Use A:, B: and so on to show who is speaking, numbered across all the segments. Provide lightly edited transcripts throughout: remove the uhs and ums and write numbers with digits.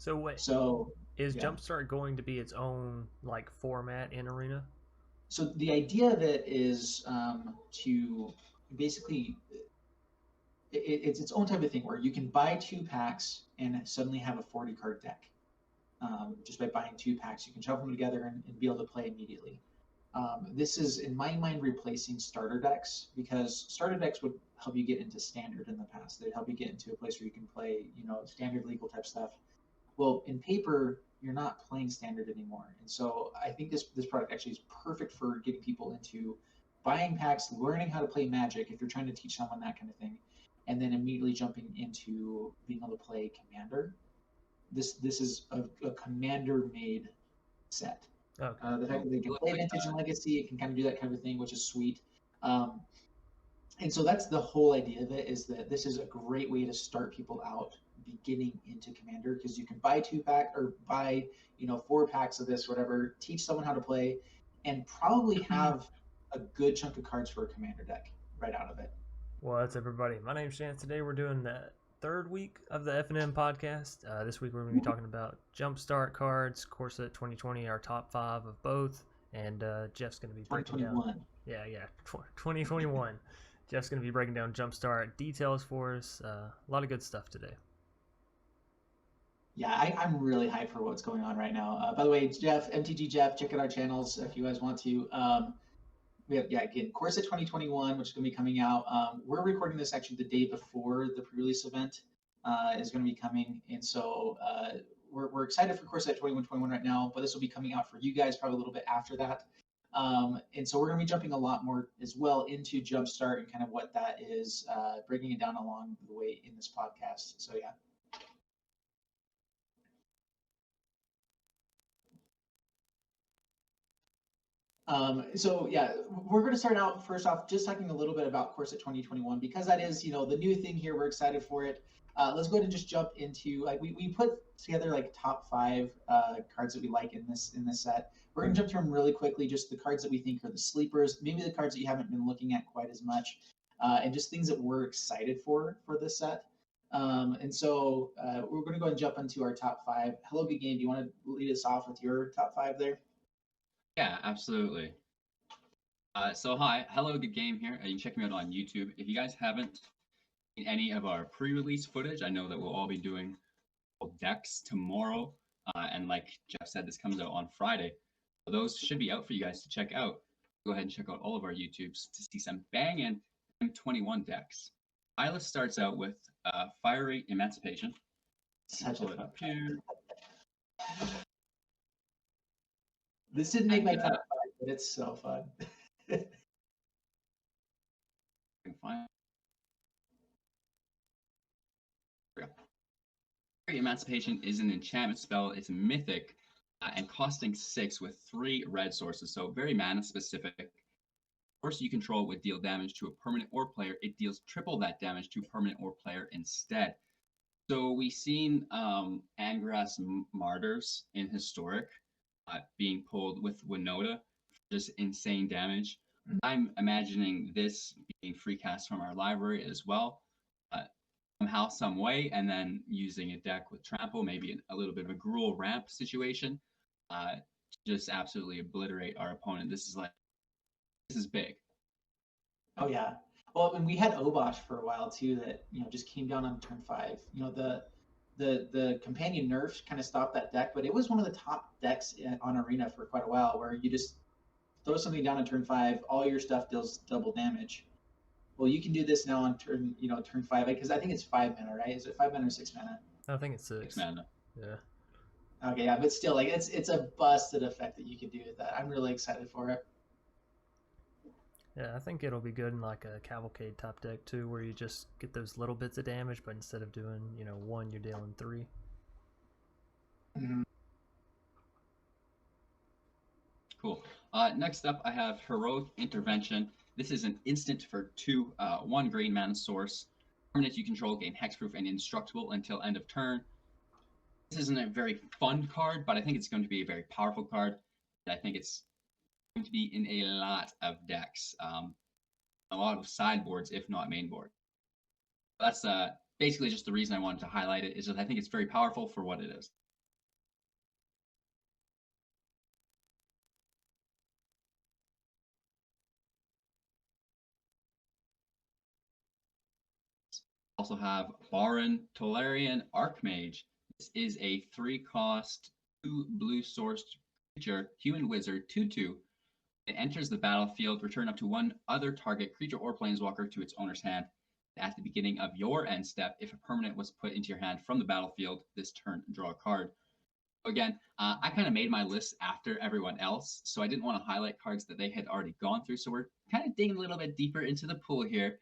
A: So wait,
B: So
A: is
B: yeah.
A: Jumpstart going to be its own like format in Arena?
B: So the idea of it is to basically it's its own type of thing where you can buy 2 packs and suddenly have a 40 card deck. Just by buying 2 packs, you can shuffle them together and be able to play immediately. This is, in my mind, replacing starter decks, because starter decks would help you get into standard in the past. They'd help you get into a place where you can play, standard legal type stuff. Well, in paper, you're not playing standard anymore, and so I think this product actually is perfect for getting people into buying packs, learning how to play Magic if you're trying to teach someone that kind of thing, and then immediately jumping into being able to play Commander. This is a Commander made set.
A: Okay.
B: The fact that they can play Vintage and Legacy, it can kind of do that kind of thing, which is sweet. Um, and so that's the whole idea of it, is that this is a great way to start people out beginning into Commander, because you can buy 2 pack or buy 4 packs of this, whatever, teach someone how to play, and probably have a good chunk of cards for a Commander deck right out of it.
A: Well, that's everybody. My name's Chance. Today we're doing the third week of the FNM podcast. This week we're going to be talking about Jumpstart cards, Corsair 2020, our top 5 of both, and Jeff's going to be breaking
B: 2021.
A: down. Yeah, 2021. Jeff's going to be breaking down Jumpstart details for us. A lot of good stuff today.
B: Yeah, I'm really hyped for what's going on right now. By the way, Jeff, MTG Jeff, check out our channels if you guys want to. We have, again, Corsair 2021, which is going to be coming out. We're recording this actually the day before the pre-release event is going to be coming. And so we're excited for Corsair 2121 right now, but this will be coming out for you guys probably a little bit after that. And so we're going to be jumping a lot more as well into Jumpstart and kind of what that is, breaking it down along the way in this podcast. So yeah. So yeah, we're going to start out first off just talking a little bit about Corsair 2021, because that is, the new thing here. We're excited for it. Let's go ahead and just jump into, like, we put together like top 5 cards that we like in this set. We're going to jump through them really quickly, just the cards that we think are the sleepers, maybe the cards that you haven't been looking at quite as much, and just things that we're excited for this set. And so we're going to go and jump into our top 5. HelloGoodGame, do you want to lead us off with your top 5 there?
C: Yeah, absolutely. So hi, HelloGoodGame here. You can check me out on YouTube. If you guys haven't seen any of our pre-release footage, I know that we'll all be doing decks tomorrow. And like Jeff said, this comes out on Friday. So those should be out for you guys to check out. Go ahead and check out all of our YouTubes to see some banging M21 decks. My list starts out with Fiery Emancipation.
B: Such a fun
C: here.
B: This didn't make my top 5, but it's so fun.
C: Emancipation is an enchantment spell. It's mythic and costing 6 with 3 red sources, so very mana specific. Force you control would deal damage to a permanent or player. It deals triple that damage to a permanent or player instead. So we've seen Angras Martyrs in Historic being pulled with Winota for just insane damage. I'm imagining this being free cast from our library as well, somehow, some way, and then using a deck with Trample, maybe a little bit of a Gruul ramp situation, to just absolutely obliterate our opponent. This is big.
B: Oh yeah. Well, and we had Obosh for a while too, that just came down on turn 5. The companion nerf kind of stopped that deck, but it was one of the top decks on Arena for quite a while, where you just throw something down on turn 5, all your stuff deals double damage. Well, you can do this now on turn 5, because I think it's 5 mana, right? Is it 5 mana or 6 mana?
A: I think it's 6.
C: 6 mana.
A: Yeah.
B: Okay, yeah, but still, like, it's a busted effect that you can do with that. I'm really excited for it.
A: Yeah, I think it'll be good in like a Cavalcade top deck too, where you just get those little bits of damage, but instead of doing 1, you're dealing 3.
B: Mm-hmm.
C: Cool. Next up, I have Heroic Intervention. This is an instant for 2, 1 green mana source. Permanent you control gain hexproof and indestructible until end of turn. This isn't a very fun card, but I think it's going to be a very powerful card. I think it's going to be in a lot of decks, a lot of sideboards, if not main board. That's basically just the reason I wanted to highlight it, is that I think it's very powerful for what it is. Also have Baron Tellurian Archmage. This is a 3-cost, 2 blue-sourced creature, human wizard, 2/2. It enters the battlefield, return up to one other target creature or planeswalker to its owner's hand. At the beginning of your end step, if a permanent was put into your hand from the battlefield this turn, draw a card. Again, I kind of made my list after everyone else, so I didn't want to highlight cards that they had already gone through. So we're kind of digging a little bit deeper into the pool here.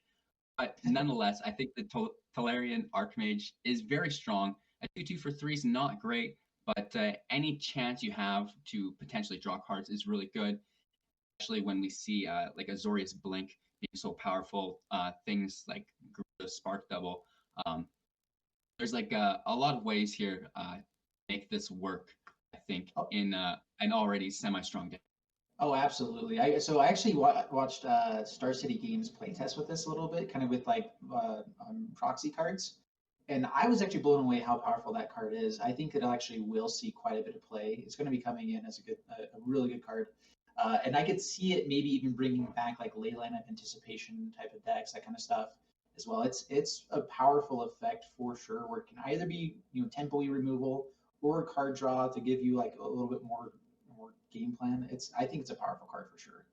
C: But nonetheless, I think the Tellurian Archmage is very strong. A 2/2 for 3 is not great, but any chance you have to potentially draw cards is really good, especially when we see like Azorius Blink being so powerful. Things like the Spark Double. There's like a lot of ways here to make this work, I think, in an already semi-strong deck.
B: Oh, absolutely. I actually watched Star City Games playtest with this a little bit, kind of with like proxy cards, and I was actually blown away how powerful that card is. I think it actually will see quite a bit of play. It's going to be coming in as a really good card, and I could see it maybe even bringing back like Leyline of Anticipation type of decks, that kind of stuff as well. It's a powerful effect for sure, where it can either be tempo removal or a card draw to give you like a little bit more game plan. I think it's a powerful card for sure.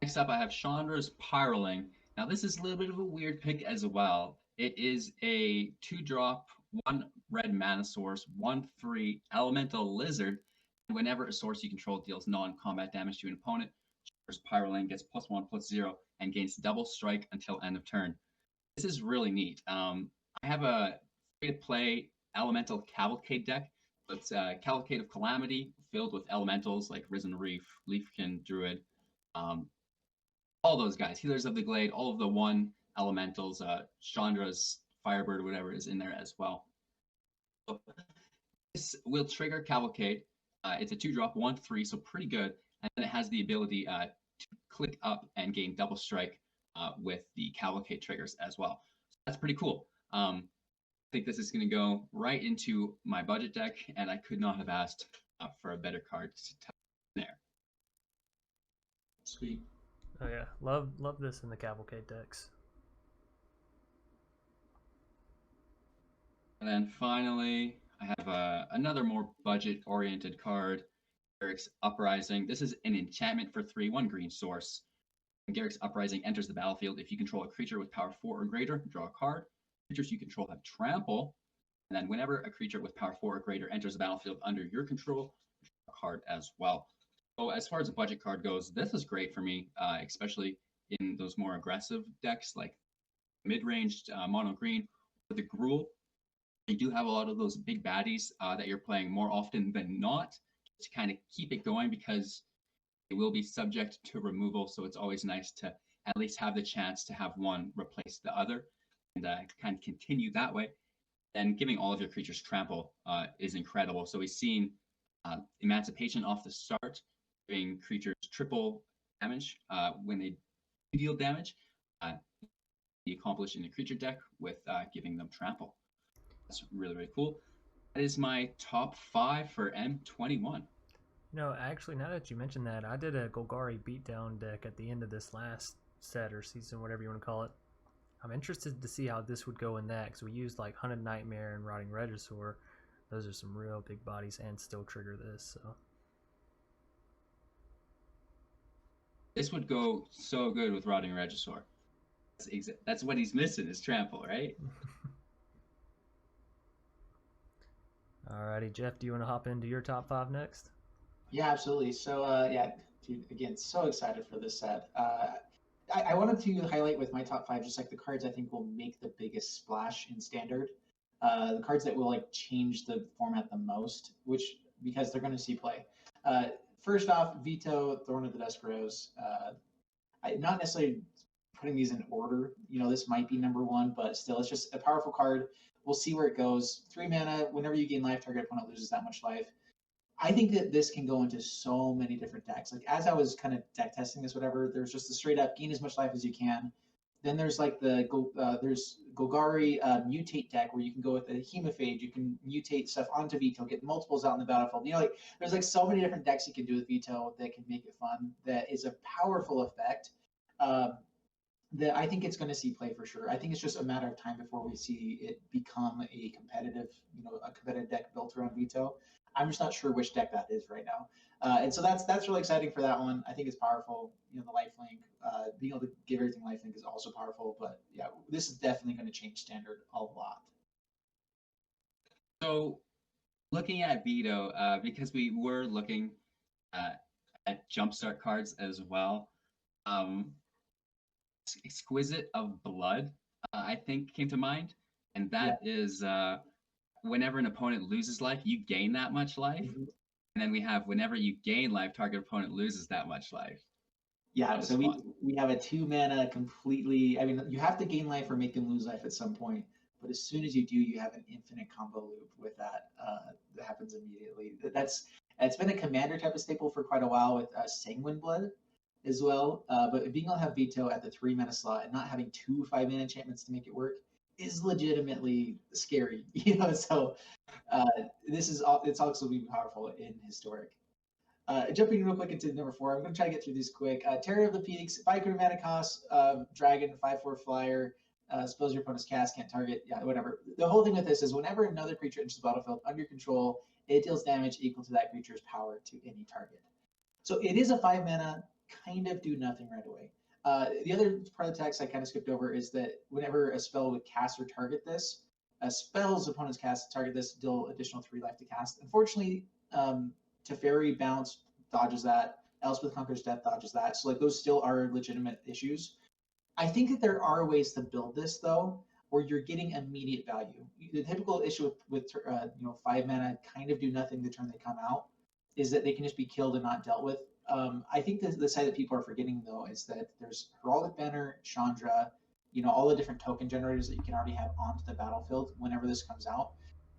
C: Next up, I have Chandra Spiralling. Now, this is a little bit of a weird pick as well. It is a 2-drop, 1 red mana source, 1/3 elemental lizard. And whenever a source you control deals non-combat damage to an opponent, Chandra Spiralling gets +1/+0 and gains double strike until end of turn. This is really neat. I have a free-to-play elemental cavalcade deck. It's Cavalcade of Calamity, filled with elementals like Risen Reef, Leafkin Druid, all those guys, Healers of the Glade, all of the 1 elementals, Chandra's Firebird, whatever is in there as well. So this will trigger Cavalcade. It's a 2-drop, 1/3, so pretty good. And then it has the ability to click up and gain double strike with the Cavalcade triggers as well. So that's pretty cool. I think this is going to go right into my budget deck, and I could not have asked for a better card to tell there.
B: Sweet.
A: Oh yeah, love this in the Cavalcade decks.
C: And then finally, I have another more budget-oriented card, Verax Uprising. This is an enchantment for 3, 1 green source. When Verax Uprising enters the battlefield, if you control a creature with power 4 or greater, draw a card. Creatures you control have trample, and then whenever a creature with power 4 or greater enters the battlefield under your control, draw a card as well. So as far as a budget card goes, this is great for me, especially in those more aggressive decks like mid-ranged mono green or the Gruul. You do have a lot of those big baddies that you're playing more often than not, just to kind of keep it going, because they will be subject to removal. So it's always nice to at least have the chance to have one replace the other, and kind of continue that way. And giving all of your creatures trample is incredible. So we've seen Emancipation off the start, giving creatures triple damage when they deal damage. Be accomplished in a creature deck with giving them trample. That's really, really cool. That is my top 5 for M21.
A: Actually, now that you mentioned that, I did a Golgari beatdown deck at the end of this last set or season, whatever you want to call it. I'm interested to see how this would go in that, because we used like Hunted Nightmare and Rotting Regisaur. Those are some real big bodies and still trigger this. So
C: this would go so good with Rotting Regisaur. That's what he's missing, is trample, right?
A: Alrighty, Jeff, do you want to hop into your top 5 next?
B: Yeah, absolutely. So dude, again, so excited for this set. I wanted to highlight with my top 5 just like the cards I think will make the biggest splash in Standard. The cards that will like change the format the most, because they're going to see play. First off, Veto, Thorn of the Dusk Rose. Not necessarily putting these in order. This might be number 1, but still, it's just a powerful card. We'll see where it goes. 3 mana, whenever you gain life, target opponent loses that much life. I think that this can go into so many different decks. Like, as I was kind of deck testing this, whatever, there's just the straight up gain as much life as you can. Then there's like there's Golgari mutate deck where you can go with a Hemophage. You can mutate stuff onto Veto, get multiples out in the battlefield. There's like so many different decks you can do with Veto that can make it fun. That is a powerful effect. I think it's going to see play for sure. I think it's just a matter of time before we see it become a competitive, a competitive deck built around veto. I'm just not sure which deck that is right now. And so that's really exciting for that one. I think it's powerful. The lifelink, being able to give everything lifelink is also powerful. But yeah, this is definitely going to change standard a lot.
C: So, looking at veto, because we were looking at Jumpstart cards as well. Exquisite of Blood, I think, came to mind, and that is whenever an opponent loses life, you gain that much life.
B: Mm-hmm.
C: And then we have whenever you gain life, target opponent loses that much life.
B: Yeah, so we have a 2 mana completely. I mean, you have to gain life or make them lose life at some point, but as soon as you do, you have an infinite combo loop with that. That happens immediately. It's been a commander type of staple for quite a while with Sanguine Blood as well. But being able to have veto at the 3 mana slot and not having 2 5-mana enchantments to make it work is legitimately scary. So it's also being powerful in Historic. Jumping real quick into number 4, I'm going to try to get through these quick. Terror of the Peaks, 5 mana cost, dragon, 5/4 flyer, spells your opponent's cast, can't target, whatever. The whole thing with this is whenever another creature enters the battlefield under control, it deals damage equal to that creature's power to any target. So it is a 5 mana, kind of do nothing right away. The other part of the text I kind of skipped over is that whenever a spell would cast or target this, a spell's opponent's cast target this, deal additional 3 life to cast. Unfortunately, Teferi Bounce dodges that. Elspeth Conquers Death dodges that. So those still are legitimate issues. I think that there are ways to build this though, where you're getting immediate value. The typical issue with 5 mana kind of do nothing the turn they come out is that they can just be killed and not dealt with. I think the side that people are forgetting though is that there's Heraldic Banner, Chandra, all the different token generators that you can already have onto the battlefield whenever this comes out,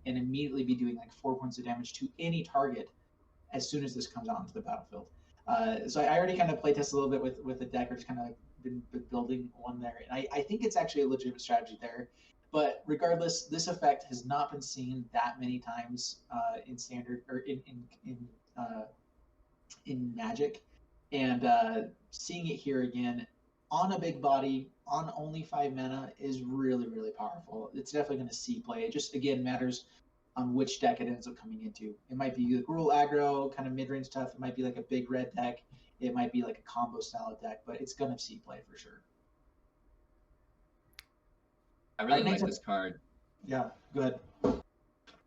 B: and immediately be doing 4 points of damage to any target as soon as this comes out into the battlefield. So I already kind of playtest a little bit with the deck, or just kind of been building one there. And I think it's actually a legitimate strategy there. But regardless, this effect has not been seen that many times in standard or in Magic. And seeing it here again on a big body, on only 5 mana is really, really powerful. It's definitely going to see play. It just, again, matters on which deck it ends up coming into. It might be the Gruul aggro, kind of mid-range stuff. It might be a big red deck. It might be a combo style deck, but it's going to see play for sure.
C: I really like this card.
B: Yeah, go ahead.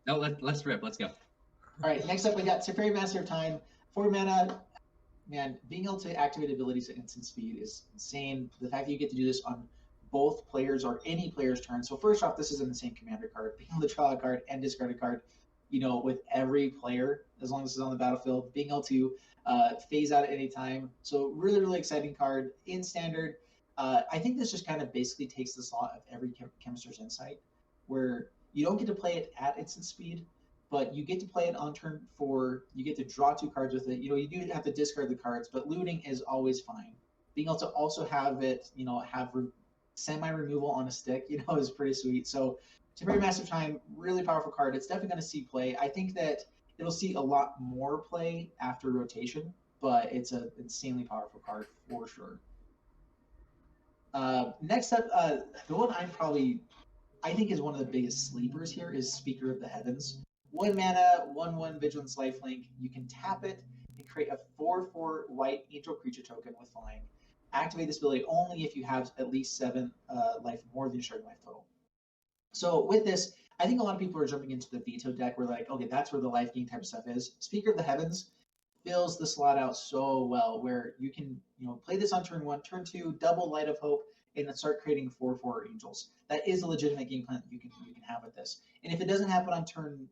C: No, let's rip. Let's go.
B: All right, next up we got Teferi Master of Time. 4 mana. Man, being able to activate abilities at instant speed is insane. The fact that you get to do this on both players or any player's turn. So first off, this is an insane commander card. Being able to draw a card and discard a card, with every player, as long as it's on the battlefield. Being able to phase out at any time. So really, really exciting card in standard. I think this just kind of basically takes the slot of every Chemist's Insight, where you don't get to play it at instant speed, but you get to play it on turn 4. You get to draw 2 cards with it. You do have to discard the cards, but looting is always fine. Being able to also have it, have semi-removal on a stick, is pretty sweet. So Teferi Master of Time, really powerful card. It's definitely going to see play. I think that it'll see a lot more play after rotation, but it's an insanely powerful card for sure. Next up, the one I think is one of the biggest sleepers here is Speaker of the Heavens. 1 mana, 1/1 Vigilance Lifelink. You can tap it and create a 4/4 white angel creature token with flying. Activate this ability only if you have at least 7 life more than your starting life total. So with this, I think a lot of people are jumping into the veto deck where okay, that's where the life gain type of stuff is. Speaker of the Heavens fills the slot out so well, where you can play this on turn 1, turn 2, double Light of Hope, and then start creating 4/4 angels. That is a legitimate game plan that you can have with this. And if it doesn't happen on turn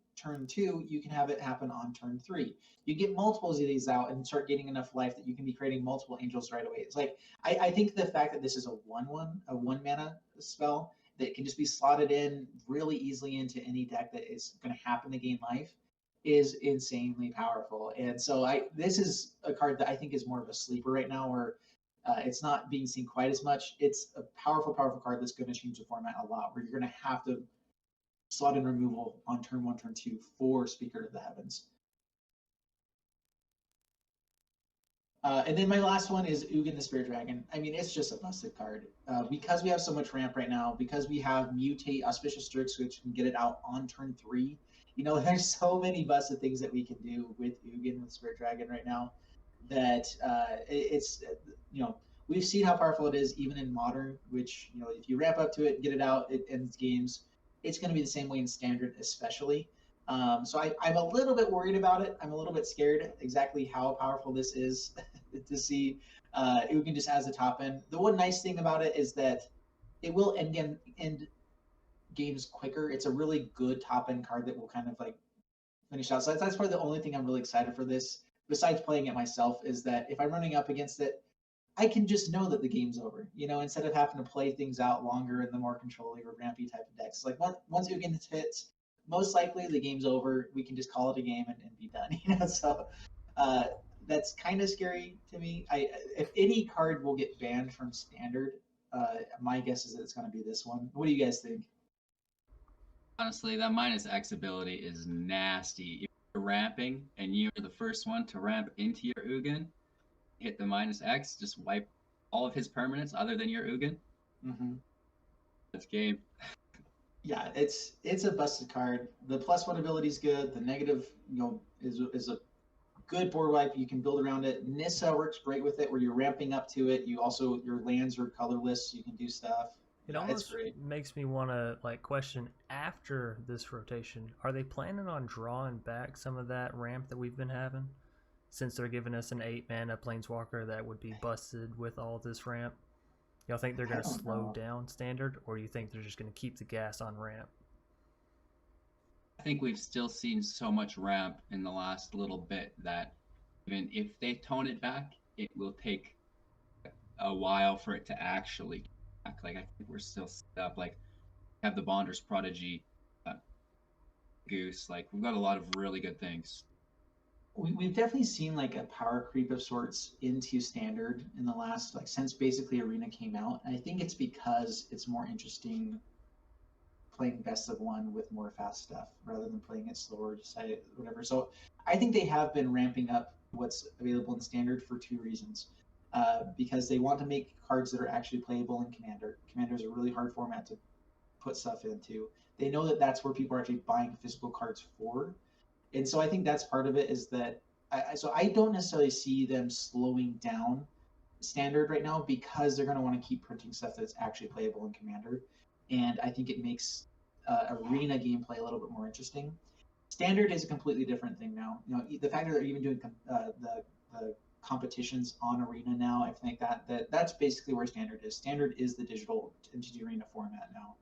B: 2, you can have it happen on turn 3. You get multiples of these out and start getting enough life that you can be creating multiple angels right away. It's I think the fact that this is a 1/1, a 1 mana spell that can just be slotted in really easily into any deck that is going to happen to gain life is insanely powerful. And so this is a card that I think is more of a sleeper right now, where it's not being seen quite as much. It's a powerful, powerful card that's going to change the format a lot, where you're going to have to slot in removal on turn 1, turn 2 for Speaker of the Heavens. And then my last one is Ugin the Spirit Dragon. I mean, it's just a busted card. Because we have so much ramp right now, because we have Mutate, Auspicious Strix, which can get it out on turn 3. You know, there's so many busted things that we can do with Ugin with Spirit Dragon right now that it's, you know, we've seen how powerful it is even in Modern, which, you know, if you ramp up to it, get it out, it ends games. It's going to be the same way in Standard especially. So I'm a little bit worried about it. I'm a little bit scared exactly how powerful this is to see Ugin just as the top end. The one nice thing about it is that it will end games quicker. It's a really good top end card that will kind of like finish out. So that's probably the only thing I'm really excited for this, besides playing it myself, is that if I'm running up against it, I can just know that the game's over, you know, instead of having to play things out longer in the more controlling or rampy type of decks. Like once Ugin hits, most likely the game's over. We can just call it a game and be done, you know. So that's kind of scary to me. If any card will get banned from Standard, my guess is that it's going to be this one. What do you guys think?
C: Honestly, that -X ability is nasty. If you're ramping and you're the first one to ramp into your Ugin, hit the -X, just wipe all of his permanents other than your Ugin.
B: Mm-hmm.
C: That's game.
B: Yeah, it's a busted card. The +1 ability is good. The negative, you know, is a good board wipe. You can build around it. Nissa works great with it, where you're ramping up to it. You also, your lands are colorless, so you can do stuff.
A: It almost makes me want to like question after this rotation, are they planning on drawing back some of that ramp that we've been having? Since they're giving us an 8-mana Planeswalker that would be busted with all this ramp. Y'all think they're going to slow down Standard, or you think they're just going to keep the gas on ramp?
C: I think we've still seen so much ramp in the last little bit that even if they tone it back, it will take a while for it to actually get back. Like, I think we're still set up. Like, have the Bonder's Prodigy, Goose. Like, we've got a lot of really good things.
B: We've definitely seen like a power creep of sorts into Standard in the last, like, since basically Arena came out. And I think it's because it's more interesting playing best of one with more fast stuff rather than playing it slower, decided whatever. So I think they have been ramping up what's available in Standard for 2 reasons. Because they want to make cards that are actually playable in Commander. Commander is a really hard format to put stuff into. They know that that's where people are actually buying physical cards for. And so I think that's part of it, is that I don't necessarily see them slowing down Standard right now, because they're going to want to keep printing stuff that's actually playable in Commander. And I think it makes Arena gameplay a little bit more interesting. Standard is a completely different thing now. You know, the fact that they're even doing the competitions on Arena now, I think that's basically where Standard is. Standard is the digital MTG Arena format now.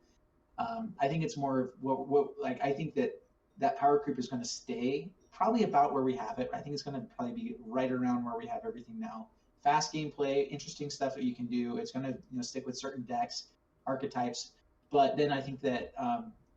B: I think it's more of what like, I think that power creep is going to stay probably about where we have it. I think it's going to probably be right around where we have everything now. Fast gameplay, interesting stuff that you can do. It's going to, you know, stick with certain decks, archetypes. But then I think that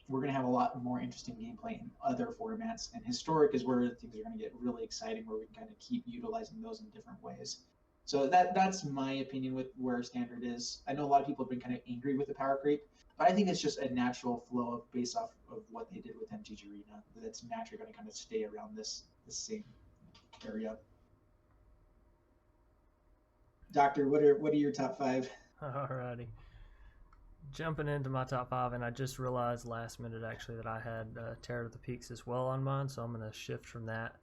B: we're going to have a lot more interesting gameplay in other formats. And Historic is where things are going to get really exciting, where we can kind of keep utilizing those in different ways. So that's my opinion with where Standard is. I know a lot of people have been kind of angry with the power creep, but I think it's just a natural flow based off of what they did with MTG Arena. That's naturally going to kind of stay around this same area. Doctor, what are your top 5?
A: Alrighty. Jumping into my top 5, and I just realized last minute actually that I had Terror of the Peaks as well on mine, so I'm going to shift from that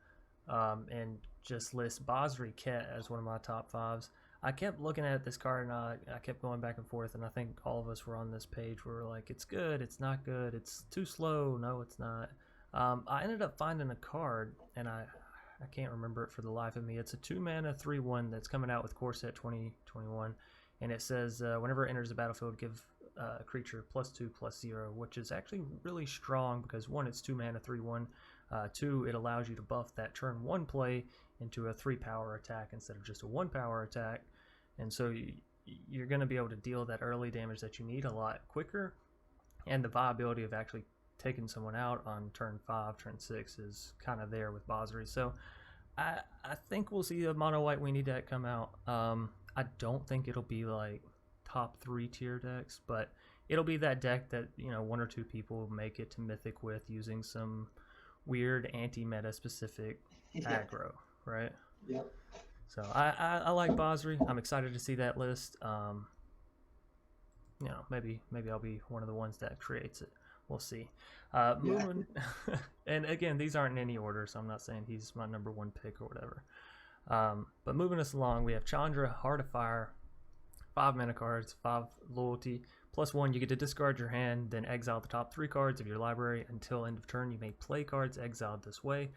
A: and just list Basri Ket as one of my top 5s. I kept looking at this card, and I kept going back and forth, and I think all of us were on this page where we're like, it's good, it's not good, it's too slow, no it's not. I ended up finding a card, and I can't remember it for the life of me. It's a 2-mana 3/1 that's coming out with Corsair 2021, and it says whenever it enters the battlefield, give a creature +2/+0, which is actually really strong because 1, it's 2-mana 3/1, 2, it allows you to buff that turn 1 play into a 3-power attack instead of just a 1-power attack, and so you're going to be able to deal that early damage that you need a lot quicker, and the viability of actually taking someone out on turn 5, turn 6 is kind of there with Basri. So I think we'll see a mono white Weenie deck come out. I don't think it'll be like top 3 tier decks, but it'll be that deck that, you know, 1 or 2 people make it to Mythic with using some weird anti-meta specific aggro, right?
B: Yep.
A: So I like Basri. I'm excited to see that list. Maybe I'll be one of the ones that creates it. We'll see. Moving, and again, these aren't in any order, so I'm not saying he's my number one pick or whatever. But moving us along, we have Chandra, Heart of Fire, 5 mana cards, 5 loyalty, +1. You get to discard your hand, then exile the top 3 cards of your library until end of turn. You may play cards exiled this way.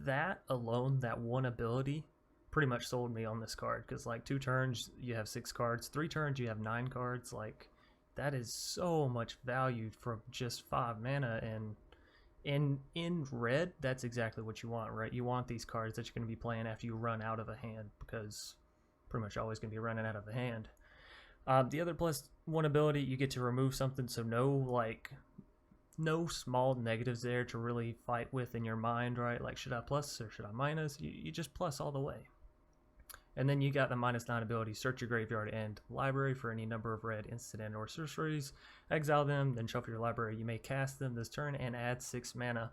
A: That alone, that one ability, pretty much sold me on this card, because like 2 turns you have 6 cards, 3 turns you have 9 cards. Like, that is so much value for just 5 mana, and in red, that's exactly what you want, right? You want these cards that you're going to be playing after you run out of a hand, because pretty much always going to be running out of a hand. The other +1 ability, you get to remove something, so no small negatives there to really fight with in your mind, right? Like, should I plus or should I minus? You just plus all the way. And then you got the -9 ability, search your graveyard and library for any number of red instant and or sorceries, exile them, then shuffle your library. You may cast them this turn and add 6 mana.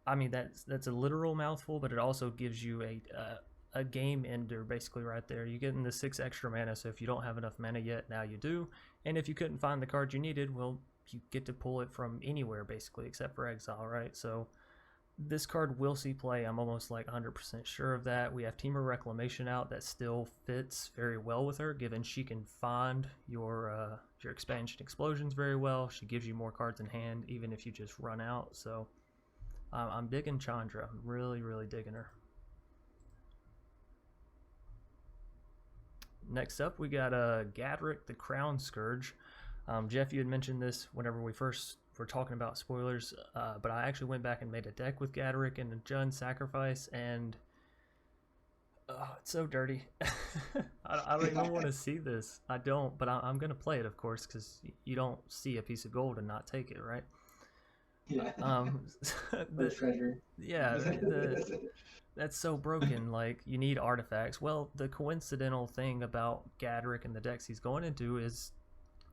A: I mean, that's a literal mouthful, but it also gives you a game ender basically right there. You get in the 6 extra mana, so if you don't have enough mana yet, now you do. And if you couldn't find the card you needed, well, you get to pull it from anywhere basically, except for exile, right? So this card will see play. I'm almost like 100% sure of that. We have Temur Reclamation out that still fits very well with her, given she can find your expansion explosions very well. She gives you more cards in hand even if you just run out. So I'm digging Chandra. I'm really, really digging her. Next up, we got Gadrick the Crown Scourge. Jeff, you had mentioned this whenever we first were talking about spoilers, but I actually went back and made a deck with Gadrick and a Jund Sacrifice, and it's so dirty. I don't even want to see this. I don't, but I'm going to play it, of course, because you don't see a piece of gold and not take it, right?
B: Yeah.
A: The
B: treasure.
A: Yeah, that's so broken. Like, you need artifacts. Well, the coincidental thing about Gadrick and the decks he's going into is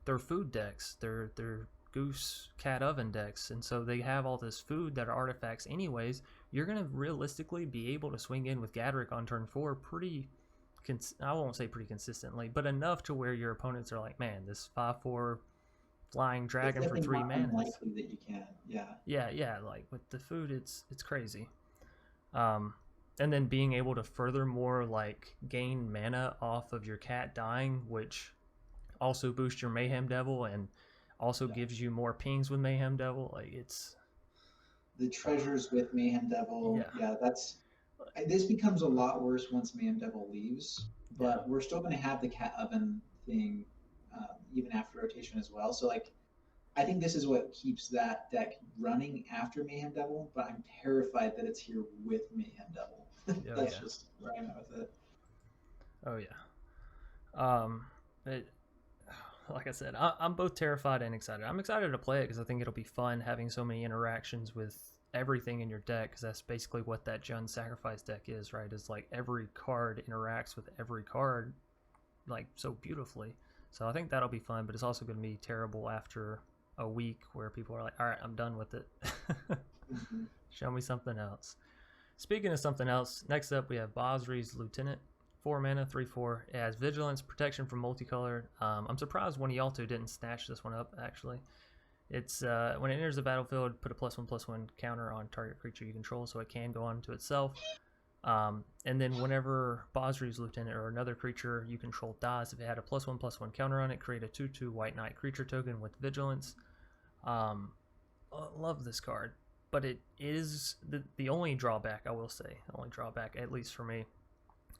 A: they're food decks. They're goose cat oven decks, and so they have all this food that are artifacts anyways. You're gonna realistically be able to swing in with Gadrick on turn 4 I won't say pretty consistently, but enough to where your opponents are like, man, this 5/4 flying dragon for 3 mana.
B: Unlikely that you can.
A: Yeah, like with the food, it's crazy. And then being able to furthermore like gain mana off of your cat dying, which also boosts your Mayhem Devil and also gives you more pings with Mayhem Devil. Like, it's
B: the treasures with Mayhem Devil. Yeah, this becomes a lot worse once Mayhem Devil leaves, but we're still going to have the cat oven thing even after rotation as well. So like, I think this is what keeps that deck running after Mayhem Devil, but I'm terrified that it's here with Mayhem Devil. That's just where I'm at with it.
A: Oh yeah. Like I said, I'm both terrified and excited. I'm excited to play it because I think it'll be fun having so many interactions with everything in your deck, because that's basically what that Jund Sacrifice deck is, right? Is like every card interacts with every card like so beautifully. So I think that'll be fun, but it's also going to be terrible after a week where people are like, all right, I'm done with it. Show me something else. Speaking of something else, next up we have Basri's Lieutenant. 4 mana, 3/4. It has Vigilance, Protection from Multicolored. I'm surprised one of y'all two didn't snatch this one up, actually. It's when it enters the battlefield, put a +1/+1 counter on target creature you control, so it can go on to itself. And then whenever Basri's Lieutenant or another creature you control dies, if it had a +1/+1 counter on it, create a 2/2 White Knight creature token with Vigilance. I love this card, but it is the only drawback, I will say, at least for me,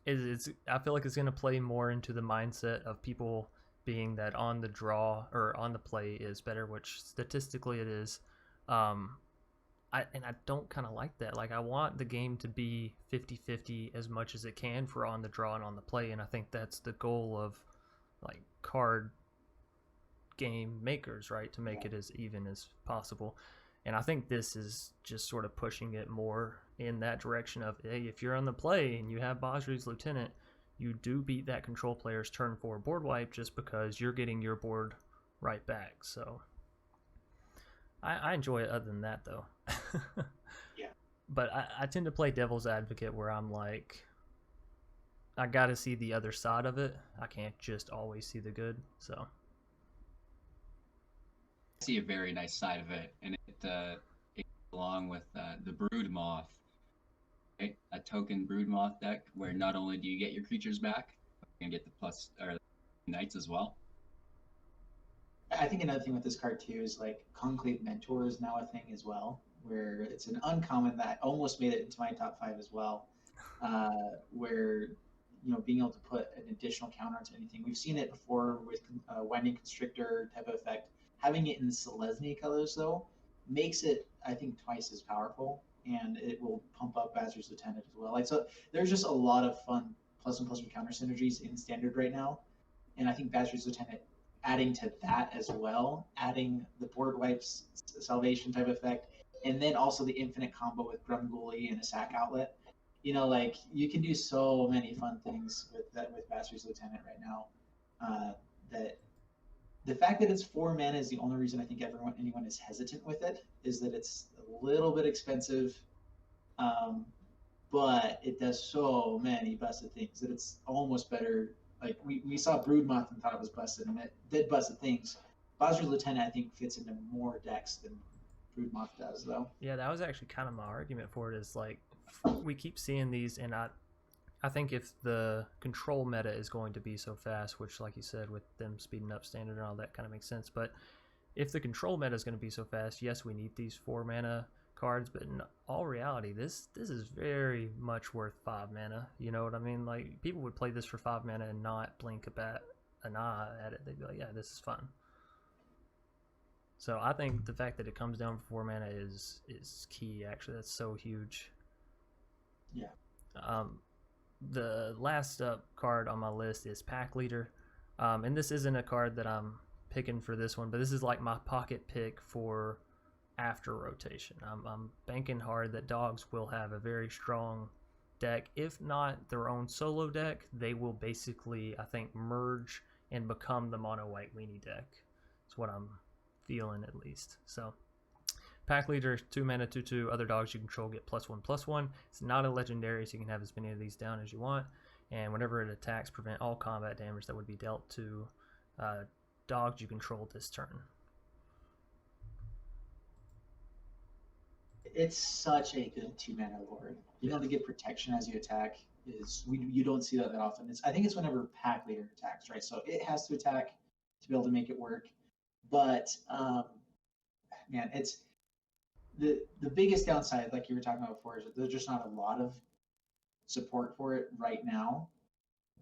A: is I feel like it's going to play more into the mindset of people being that on the draw or on the play is better, which statistically it is. I don't kind of like that. Like, I want the game to be 50-50 as much as it can for on the draw and on the play, and I think that's the goal of like card game makers, right? To make it as even as possible. And I think this is just sort of pushing it more in that direction of, hey, if you're on the play and you have Basri's Lieutenant, you do beat that control player's turn 4 board wipe just because you're getting your board right back. So I enjoy it other than that, though.
B: Yeah.
A: But I tend to play devil's advocate where I'm like, I got to see the other side of it. I can't just always see the good. So
C: I see a very nice side of it, and it goes along with the Brood Moth, right? A token Brood Moth deck where not only do you get your creatures back, but you can get the plus or knights as well.
B: I think another thing with this card too is like Conclave Mentor is now a thing as well, where it's an uncommon that almost made it into my top 5 as well, where being able to put an additional counter onto anything. We've seen it before with Winding Constrictor type of effect. Having it in the Selesnya colors though makes it, I think, twice as powerful, and it will pump up Basri's Lieutenant as well. Like, so there's just a lot of fun plus and plus counter synergies in Standard right now, and I think Basri's Lieutenant adding to that as well, adding the board wipes salvation type effect, and then also the infinite combo with Grumgully and a sack outlet. Like you can do so many fun things with Basri's Lieutenant right now. That the fact that it's 4 mana is the only reason I think anyone is hesitant with it, is that it's a little bit expensive, but it does so many busted things that it's almost better. Like we saw Broodmoth and thought it was busted, and it did busted things. Basri's Lieutenant, I think, fits into more decks than Broodmoth does, though.
A: yeah, that was actually kind of my argument for it. Is like we keep seeing these, and I think if the control meta is going to be so fast, which, like you said, with them speeding up Standard and all that, kind of makes sense. But if the control meta is going to be so fast, yes, we need these 4 mana cards. But in all reality, this is very much worth 5 mana. You know what I mean? Like, people would play this for 5 mana and not blink an eye at it. They'd be like, yeah, this is fun. So I think the fact that it comes down for 4 mana is key. Actually, that's so huge.
B: Yeah.
A: The last up card on my list is Pack Leader, and this isn't a card that I'm picking for this one, but this is like my pocket pick for after rotation. I'm banking hard that dogs will have a very strong deck. If not their own solo deck, they will basically, I think, merge and become the mono white weenie deck. That's what I'm feeling, at least. So Pack Leader, 2 mana, 2/2. Other dogs you control get +1/+1. It's not a legendary, so you can have as many of these down as you want. And whenever it attacks, prevent all combat damage that would be dealt to dogs you control this turn.
B: It's such a good 2 mana lord. To get protection as you attack you don't see that often. I think it's whenever Pack Leader attacks, right? So it has to attack to be able to make it work. But man, it's the biggest downside, like you were talking about before, is that there's just not a lot of support for it right now.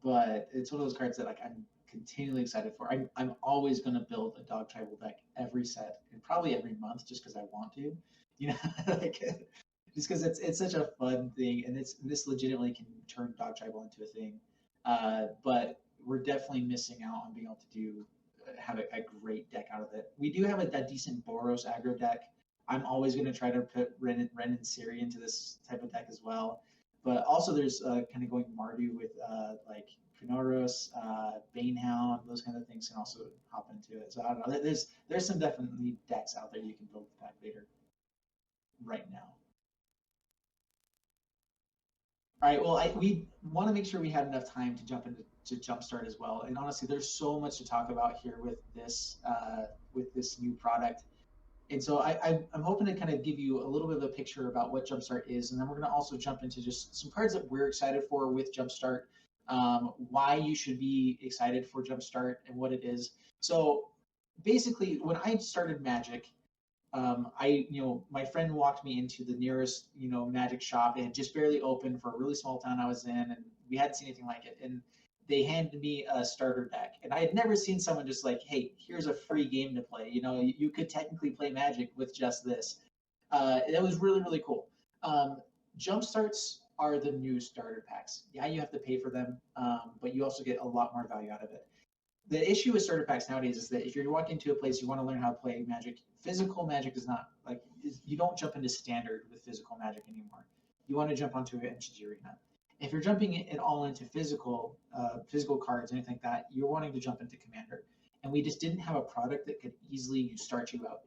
B: But it's one of those cards that like I'm continually excited for. I'm always going to build a dog tribal deck every set and probably every month just because I want to. Like, just because it's such a fun thing, and this legitimately can turn dog tribal into a thing. But we're definitely missing out on being able to have a great deck out of it. We do have a decent Boros aggro deck. I'm always going to try to put Ren and Ciri into this type of deck as well. But also there's kind of going Mardu with like Pinoros, Banehound, those kind of things can also hop into it. So I don't know. There's some definitely decks out there you can build with Pack Leader right now. All right, well, we want to make sure we had enough time to jump into Jumpstart as well. And honestly, there's so much to talk about here with this new product. And so I'm hoping to kind of give you a little bit of a picture about what Jumpstart is, and then we're going to also jump into just some cards that we're excited for with Jumpstart, why you should be excited for Jumpstart and what it is. So basically, when I started Magic, my friend walked me into the nearest, Magic shop. It had just barely opened for a really small town I was in, and we hadn't seen anything like it. And they handed me a starter deck, and I had never seen someone just like, hey, here's a free game to play. You could technically play Magic with just this. It was really, really cool. Jumpstarts are the new starter packs. Yeah, you have to pay for them, but you also get a lot more value out of it. The issue with starter packs nowadays is that if you're walking into a place you want to learn how to play Magic, physical Magic is not like, you don't jump into Standard with physical Magic anymore. You want to jump onto an MTG arena. If you're jumping it all into physical cards, anything like that, you're wanting to jump into Commander. And we just didn't have a product that could easily start you out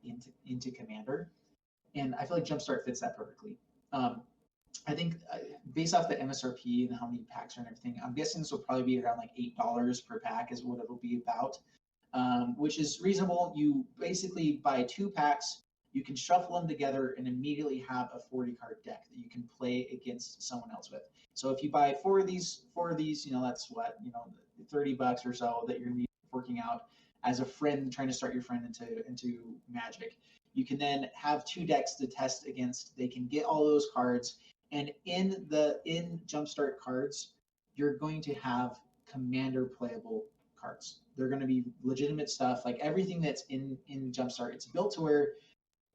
B: into Commander. And I feel like Jumpstart fits that perfectly. I think based off the MSRP and how many packs are and everything, I'm guessing this will probably be around like $8 per pack is what it'll be about, which is reasonable. You basically buy 2 packs, you can shuffle them together and immediately have a 40-card deck that you can play against someone else with. So if you buy 4 of these, that's what, $30 or so that you're working out as a friend trying to start your friend into Magic. You can then have 2 decks to test against. They can get all those cards. And in Jumpstart cards, you're going to have commander playable cards. They're going to be legitimate stuff. Like everything that's in Jumpstart, it's built to where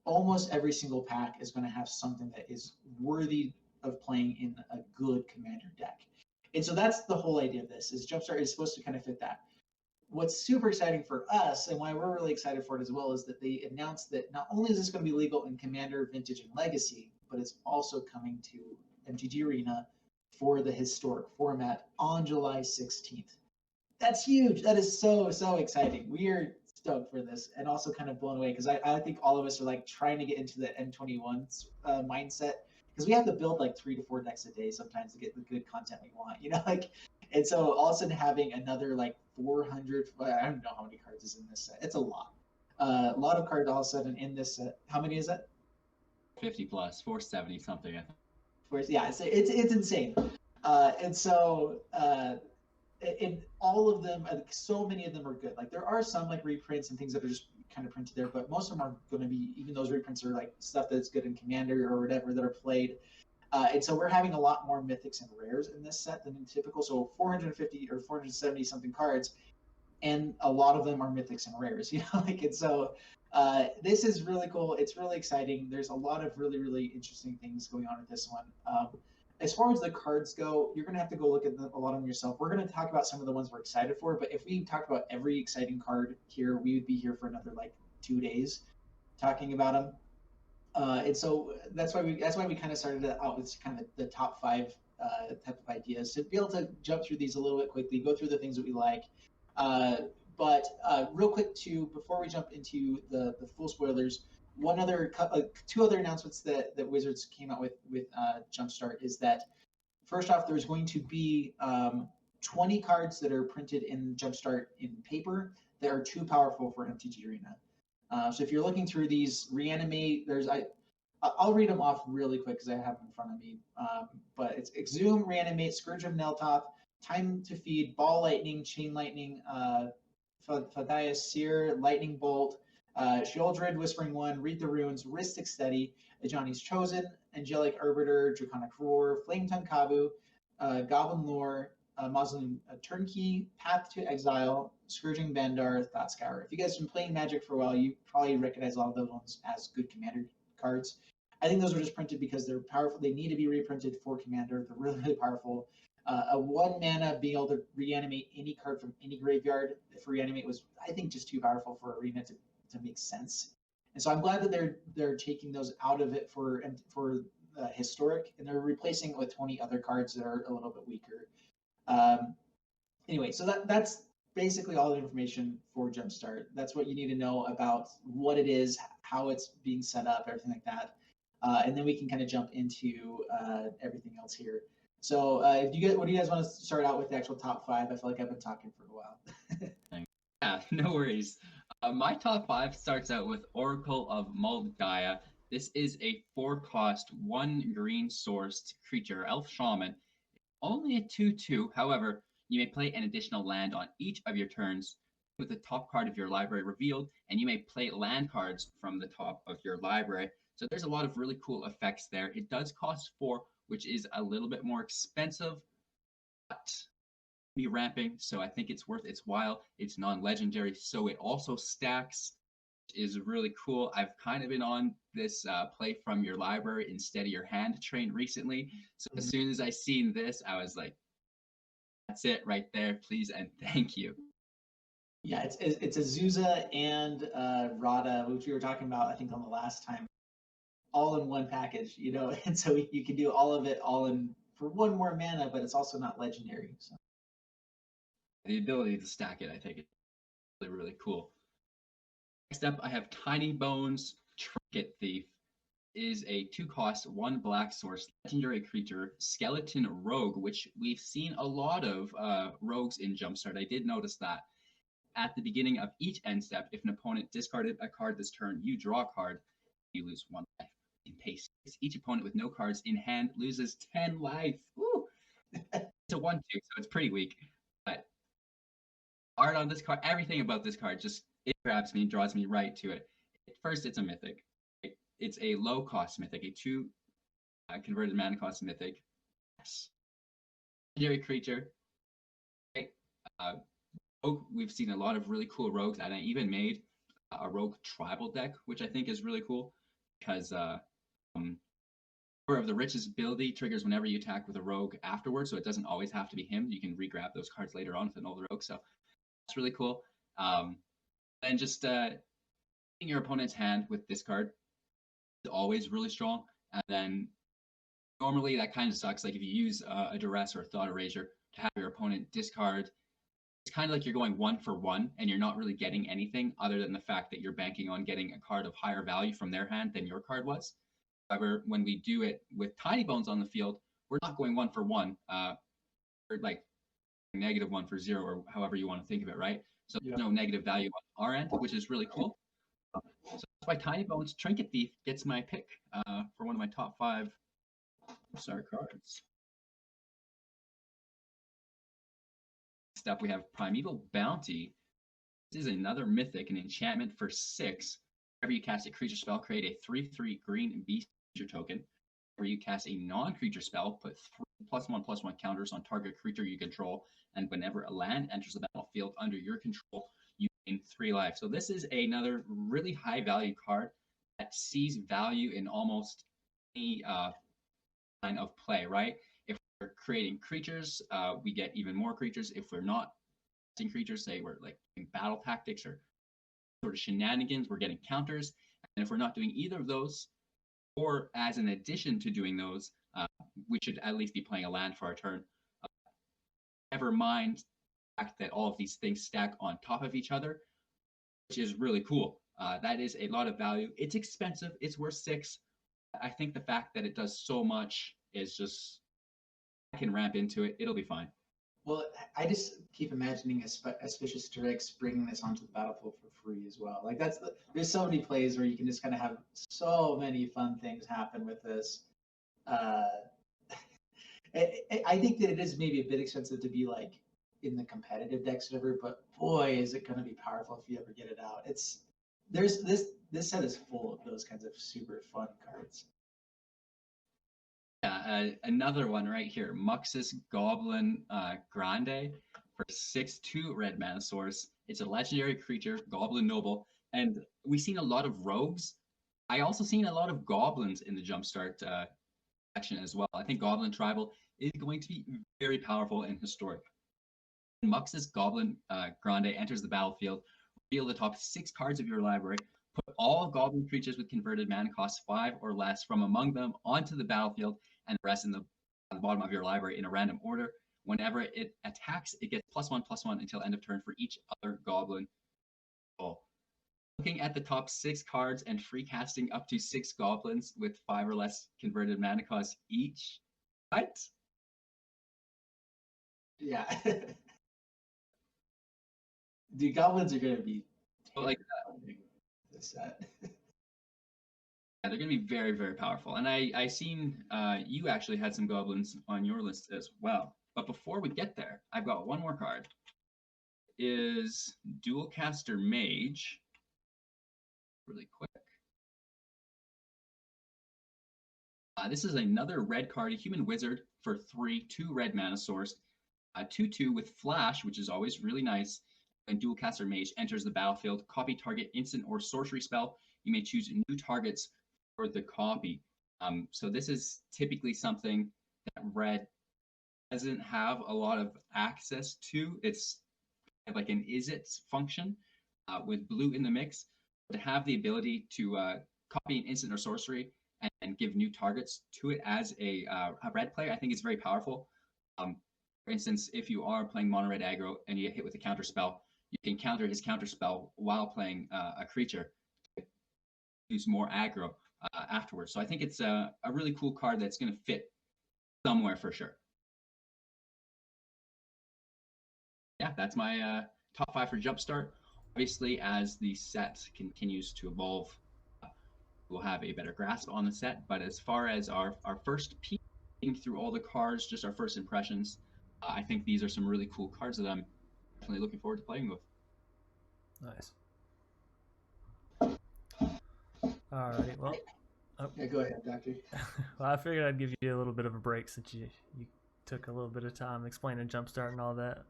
B: almost every single pack is going to have something that is worthy of playing in a good commander deck. And so that's the whole idea of this, is Jumpstart is supposed to kind of fit that. What's super exciting for us, and why we're really excited for it as well, is that they announced that not only is this going to be legal in Commander, Vintage, and Legacy, but it's also coming to MTG Arena for the historic format on July 16th. That's huge. That is so, so exciting. We are stoked for this, and also kind of blown away, because I think all of us are like trying to get into the M21 mindset, because we have to build like 3 to 4 decks a day sometimes to get the good content we want, and so all of a sudden having another like 400, I don't know how many cards is in this set. It's a lot of cards all of a sudden in this set. How many is that?
C: 50 plus, 470 something, I think.
B: Yeah, it's insane. And so in all of them, so many of them are good. Like there are some like reprints and things that are just kind of printed there, but most of them are going to be, even those reprints are like stuff that's good in Commander or whatever that are played. And so we're having a lot more mythics and rares in this set than in typical. So 450 or 470 something cards, and a lot of them are mythics and rares. And so this is really cool. It's really exciting. There's a lot of really, really interesting things going on with this one. As far as the cards go, you're going to have to go look at a lot of them yourself. We're going to talk about some of the ones we're excited for, but if we talked about every exciting card here, we would be here for another like 2 days talking about them. And so that's why we kind of started out with kind of the top 5 type of ideas, to be able to jump through these a little bit quickly, go through the things that we like. But real quick too, before we jump into the full spoilers, 2 other announcements that Wizards came out with Jumpstart is that, first off, there's going to be 20 cards that are printed in Jumpstart in paper that are too powerful for MTG Arena. So if you're looking through these, Reanimate, I'll read them off really quick because I have them in front of me. But it's Exhume, Reanimate, Scourge of Neltoth, Time to Feed, Ball Lightning, Chain Lightning, Fadias Seer, Lightning Bolt, Sheoldred, Whispering One, Read the Runes, Ristic Steady, Ajani's Chosen, Angelic Arbiter, Draconic Roar, Flame Tongue Kabu, Goblin Lore, Mausoleum Turnkey, Path to Exile, Scourging Bandar, Thought Scour. If you guys have been playing Magic for a while, you probably recognize a lot of those ones as good Commander cards. I think those are just printed because they're powerful. They need to be reprinted for Commander. They're really, really powerful. A 1 mana being able to reanimate any card from any graveyard. If reanimate was, I think, just too powerful for Arena to make sense. And so I'm glad that they're taking those out of it for historic, and they're replacing it with 20 other cards that are a little bit weaker. Anyway, so that's basically all the information for Jumpstart. That's what you need to know about what it is, how it's being set up, everything like that. And then we can kind of jump into everything else here. So what do you guys want to start out with the actual top 5? I feel like I've been talking for a while.
C: Yeah, no worries. My top 5 starts out with Oracle of Mulled Gaia. This is a 4-cost, 1 green sourced creature, Elf Shaman. Only a 2/2. However, you may play an additional land on each of your turns with the top card of your library revealed, and you may play land cards from the top of your library. So there's a lot of really cool effects there. It does cost 4, which is a little bit more expensive, but be ramping, so I think it's worth its while. It's non-legendary, so it also stacks, which is really cool. I've kind of been on this play from your library instead of your hand train recently. So as soon as I seen this, I was like, that's it right there, please and thank you.
B: Yeah, it's Azusa and Rada, which we were talking about, I think, on the last time, all in one package, and so you can do all of it all in for 1 more mana, but it's also not legendary. So
C: the ability to stack it, I think, is really, really cool. Next up, I have Tiny Bones Trinket Thief. is a 2-cost, 1 black source legendary creature, Skeleton Rogue, which we've seen a lot of rogues in Jumpstart. I did notice that. At the beginning of each end step, if an opponent discarded a card this turn, you draw a card, you lose 1 life. You can pay 6. Each opponent with no cards in hand loses 10 life. Woo! It's a 1/2, so it's pretty weak. But art on this card, everything about this card, just it grabs me, draws me right to it. First, it's a mythic. It's a low-cost mythic, a 2 converted mana cost mythic. Yes. Legendary creature. Okay. Rogue, we've seen a lot of really cool rogues, and I even made a rogue tribal deck, which I think is really cool because Power of the Rich's ability triggers whenever you attack with a rogue afterwards, so it doesn't always have to be him. You can re-grab those cards later on with an older rogue, so that's really cool. And just in your opponent's hand with this card is always really strong, and then normally that kind of sucks. Like if you use a Duress or a Thought Erasure to have your opponent discard, it's kind of like you're going 1 for 1 and you're not really getting anything other than the fact that you're banking on getting a card of higher value from their hand than your card was. However, when we do it with Tiny Bones on the field, we're not going 1 for 1, or like -1 for 0, or however you want to think of it, right? So there's no negative value on our end, which is really cool. So that's why Tiny Bones Trinket Thief gets my pick for one of my top 5 star cards. Next up, we have Primeval Bounty. This is another mythic, an enchantment for 6. Whenever you cast a creature spell, create a 3/3 green beast creature token. Whenever you cast a non-creature spell, put 3 +1/+1 counters on target creature you control, and whenever a land enters the battlefield under your control, you gain 3 life. So this is another really high value card that sees value in almost any line of play, right? If we're creating creatures, we get even more creatures. If we're not creating creatures, say we're like doing battle tactics or sort of shenanigans, we're getting counters. And if we're not doing either of those, or as an addition to doing those, we should at least be playing a land for our turn. Never mind the fact that all of these things stack on top of each other, which is really cool. That is a lot of value. It's expensive. It's worth 6. I think the fact that it does so much is just, I can ramp into it. It'll be fine.
B: Well, I just keep imagining Auspicious Strix bringing this onto the battlefield for free as well. Like there's so many plays where you can just kind of have so many fun things happen with this. I think that it is maybe a bit expensive to be like in the competitive decks or whatever, but boy, is it going to be powerful if you ever get it out. This set is full of those kinds of super fun cards.
C: Yeah, another one right here, Muxus Goblin Grande for 6/2 red mana source. It's a legendary creature, Goblin Noble, and we've seen a lot of rogues. I also seen a lot of goblins in the Jumpstart section as well. I think Goblin Tribal is going to be very powerful and historic. Muxus Goblin Grande enters the battlefield. Reveal the top 6 cards of your library. Put all goblin creatures with converted mana cost 5 or less from among them onto the battlefield, and the rest in the bottom of your library in a random order. Whenever it attacks, it gets +1/+1 until end of turn for each other goblin. Looking at the top 6 cards and free casting up to 6 goblins with 5 or less converted mana cost each. What?
B: Yeah. The goblins are going to be
C: like
B: this set.
C: Yeah, they're going to be very, very powerful. And I seen you actually had some goblins on your list as well. But before we get there, I've got one more card. Is Dualcaster Mage. Really quick. This is another red card, a human wizard for 3, 2 red mana source. 2/2 with flash, which is always really nice. When Dualcaster Mage enters the battlefield, copy target instant or sorcery spell. You may choose new targets for the copy. So this is typically something that red doesn't have a lot of access to. It's kind of like an is-it function with blue in the mix. To have the ability to copy an instant or sorcery and give new targets to it as a red player, I think is very powerful. For instance, if you are playing mono red aggro and you get hit with a counter spell, you can counter his counter spell while playing a creature to use more aggro. afterwards. So I think it's a really cool card that's going to fit somewhere for sure. Yeah, that's my top 5 for Jumpstart. Obviously, as the set continues to evolve, we'll have a better grasp on the set. But as far as our first peek through all the cards, just our first impressions, I think these are some really cool cards that I'm definitely looking forward to playing with.
A: Nice. Alrighty, well.
B: Yeah, go ahead, Doctor.
A: Well, I figured I'd give you a little bit of a break since you took a little bit of time explaining Jumpstart and all that.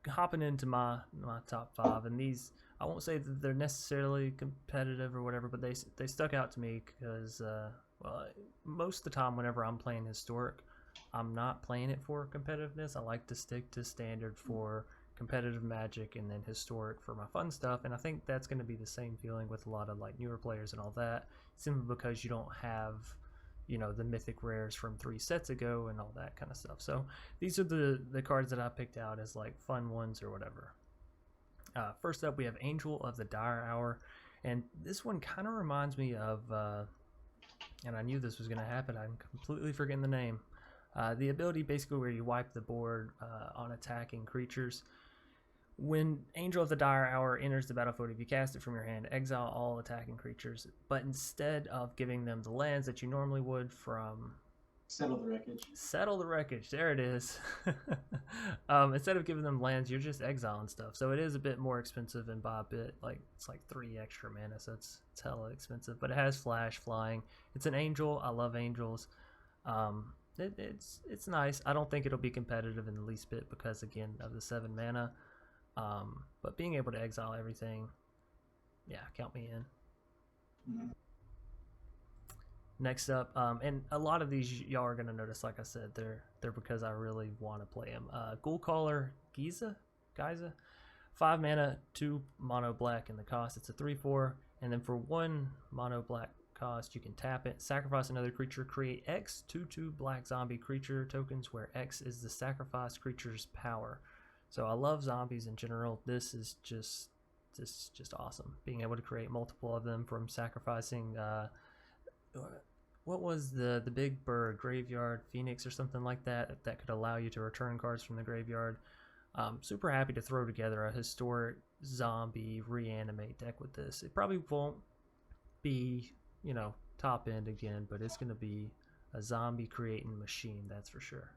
A: Hopping into my top 5, and these, I won't say that they're necessarily competitive or whatever, but they stuck out to me because, well, most of the time whenever I'm playing Historic, I'm not playing it for competitiveness. I like to stick to Standard for competitive Magic, and then Historic for my fun stuff. And I think that's going to be the same feeling with a lot of like newer players and all that, simply because you don't have, you know, the mythic rares from 3 sets ago and all that kind of stuff. So these are the cards that I picked out as like fun ones or whatever. First up, we have Angel of the Dire Hour, and this one kind of reminds me of, and I knew this was going to happen, I'm completely forgetting the name. The ability basically where you wipe the board on attacking creatures. When Angel of the Dire Hour enters the battlefield, if you cast it from your hand, exile all attacking creatures. But instead of giving them the lands that you normally would from...
B: Settle the Wreckage.
A: Settle the Wreckage, there it is. Instead of giving them lands, you're just exiling stuff. So it is a bit more expensive and by a bit. Like, it's like 3 extra mana, so it's hella expensive. But it has flash, flying. It's an angel. I love angels. It's nice. I don't think it'll be competitive in the least bit because, again, of the 7 mana. But being able to exile everything, yeah, count me in.
B: Mm-hmm.
A: Next up, and a lot of these y'all are gonna notice, like I said, they're because I really want to play them. Ghoulcaller Gaia, 5 mana, 2 mono black in the cost. It's a 3/4, and then for 1 mono black cost, you can tap it, sacrifice another creature, create X 2/2 black zombie creature tokens where X is the sacrificed creature's power. So I love zombies in general. This is just awesome. Being able to create multiple of them from sacrificing, what was the big bird, Graveyard Phoenix or something like that, that could allow you to return cards from the graveyard. Super happy to throw together a historic zombie reanimate deck with this. It probably won't be, you know, top end again, but it's going to be a zombie creating machine, that's for sure.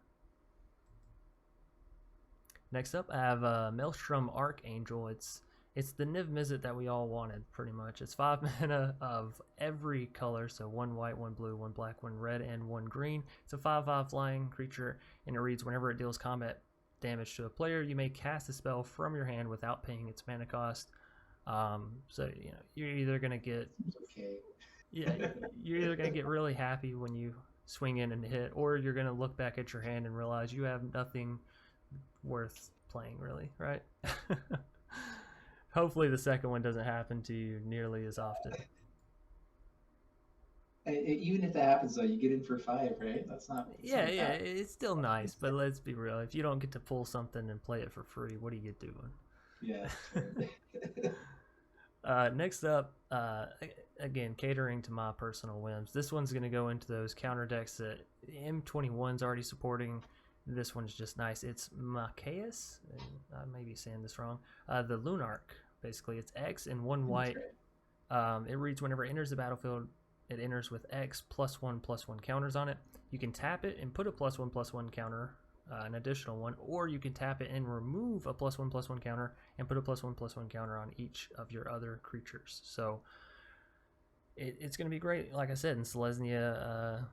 A: Next up, I have Maelstrom Ark Angel. It's the Niv Mizzet that we all wanted, pretty much. It's 5 mana of every color, so 1 white, 1 blue, 1 black, 1 red, and 1 green. It's a 5/5 flying creature, and it reads, whenever it deals combat damage to a player, you may cast a spell from your hand without paying its mana cost. So, you know, you're either going to get...
B: Okay.
A: Yeah, you're either going to get really happy when you swing in and hit, or you're going to look back at your hand and realize you have nothing worth playing, really, right? Hopefully the second one doesn't happen to you nearly as often.
B: Even if that happens, though, you get in for 5, right? That's not...
A: Yeah, it's still nice, but let's be real. If you don't get to pull something and play it for free, what do you get doing?
B: Yeah.
A: Next up, again, catering to my personal whims. This one's going to go into those counter decks that M21's already supporting. This one's just nice. It's Macaeus. I may be saying this wrong. The Lunarch, basically. It's X and 1 white. It reads, whenever it enters the battlefield, it enters with X +1/+1 counters on it. You can tap it and put a +1/+1 counter, an additional one, or you can tap it and remove a +1/+1 counter and put a +1/+1 counter on each of your other creatures. So it's going to be great, like I said, in Selesnya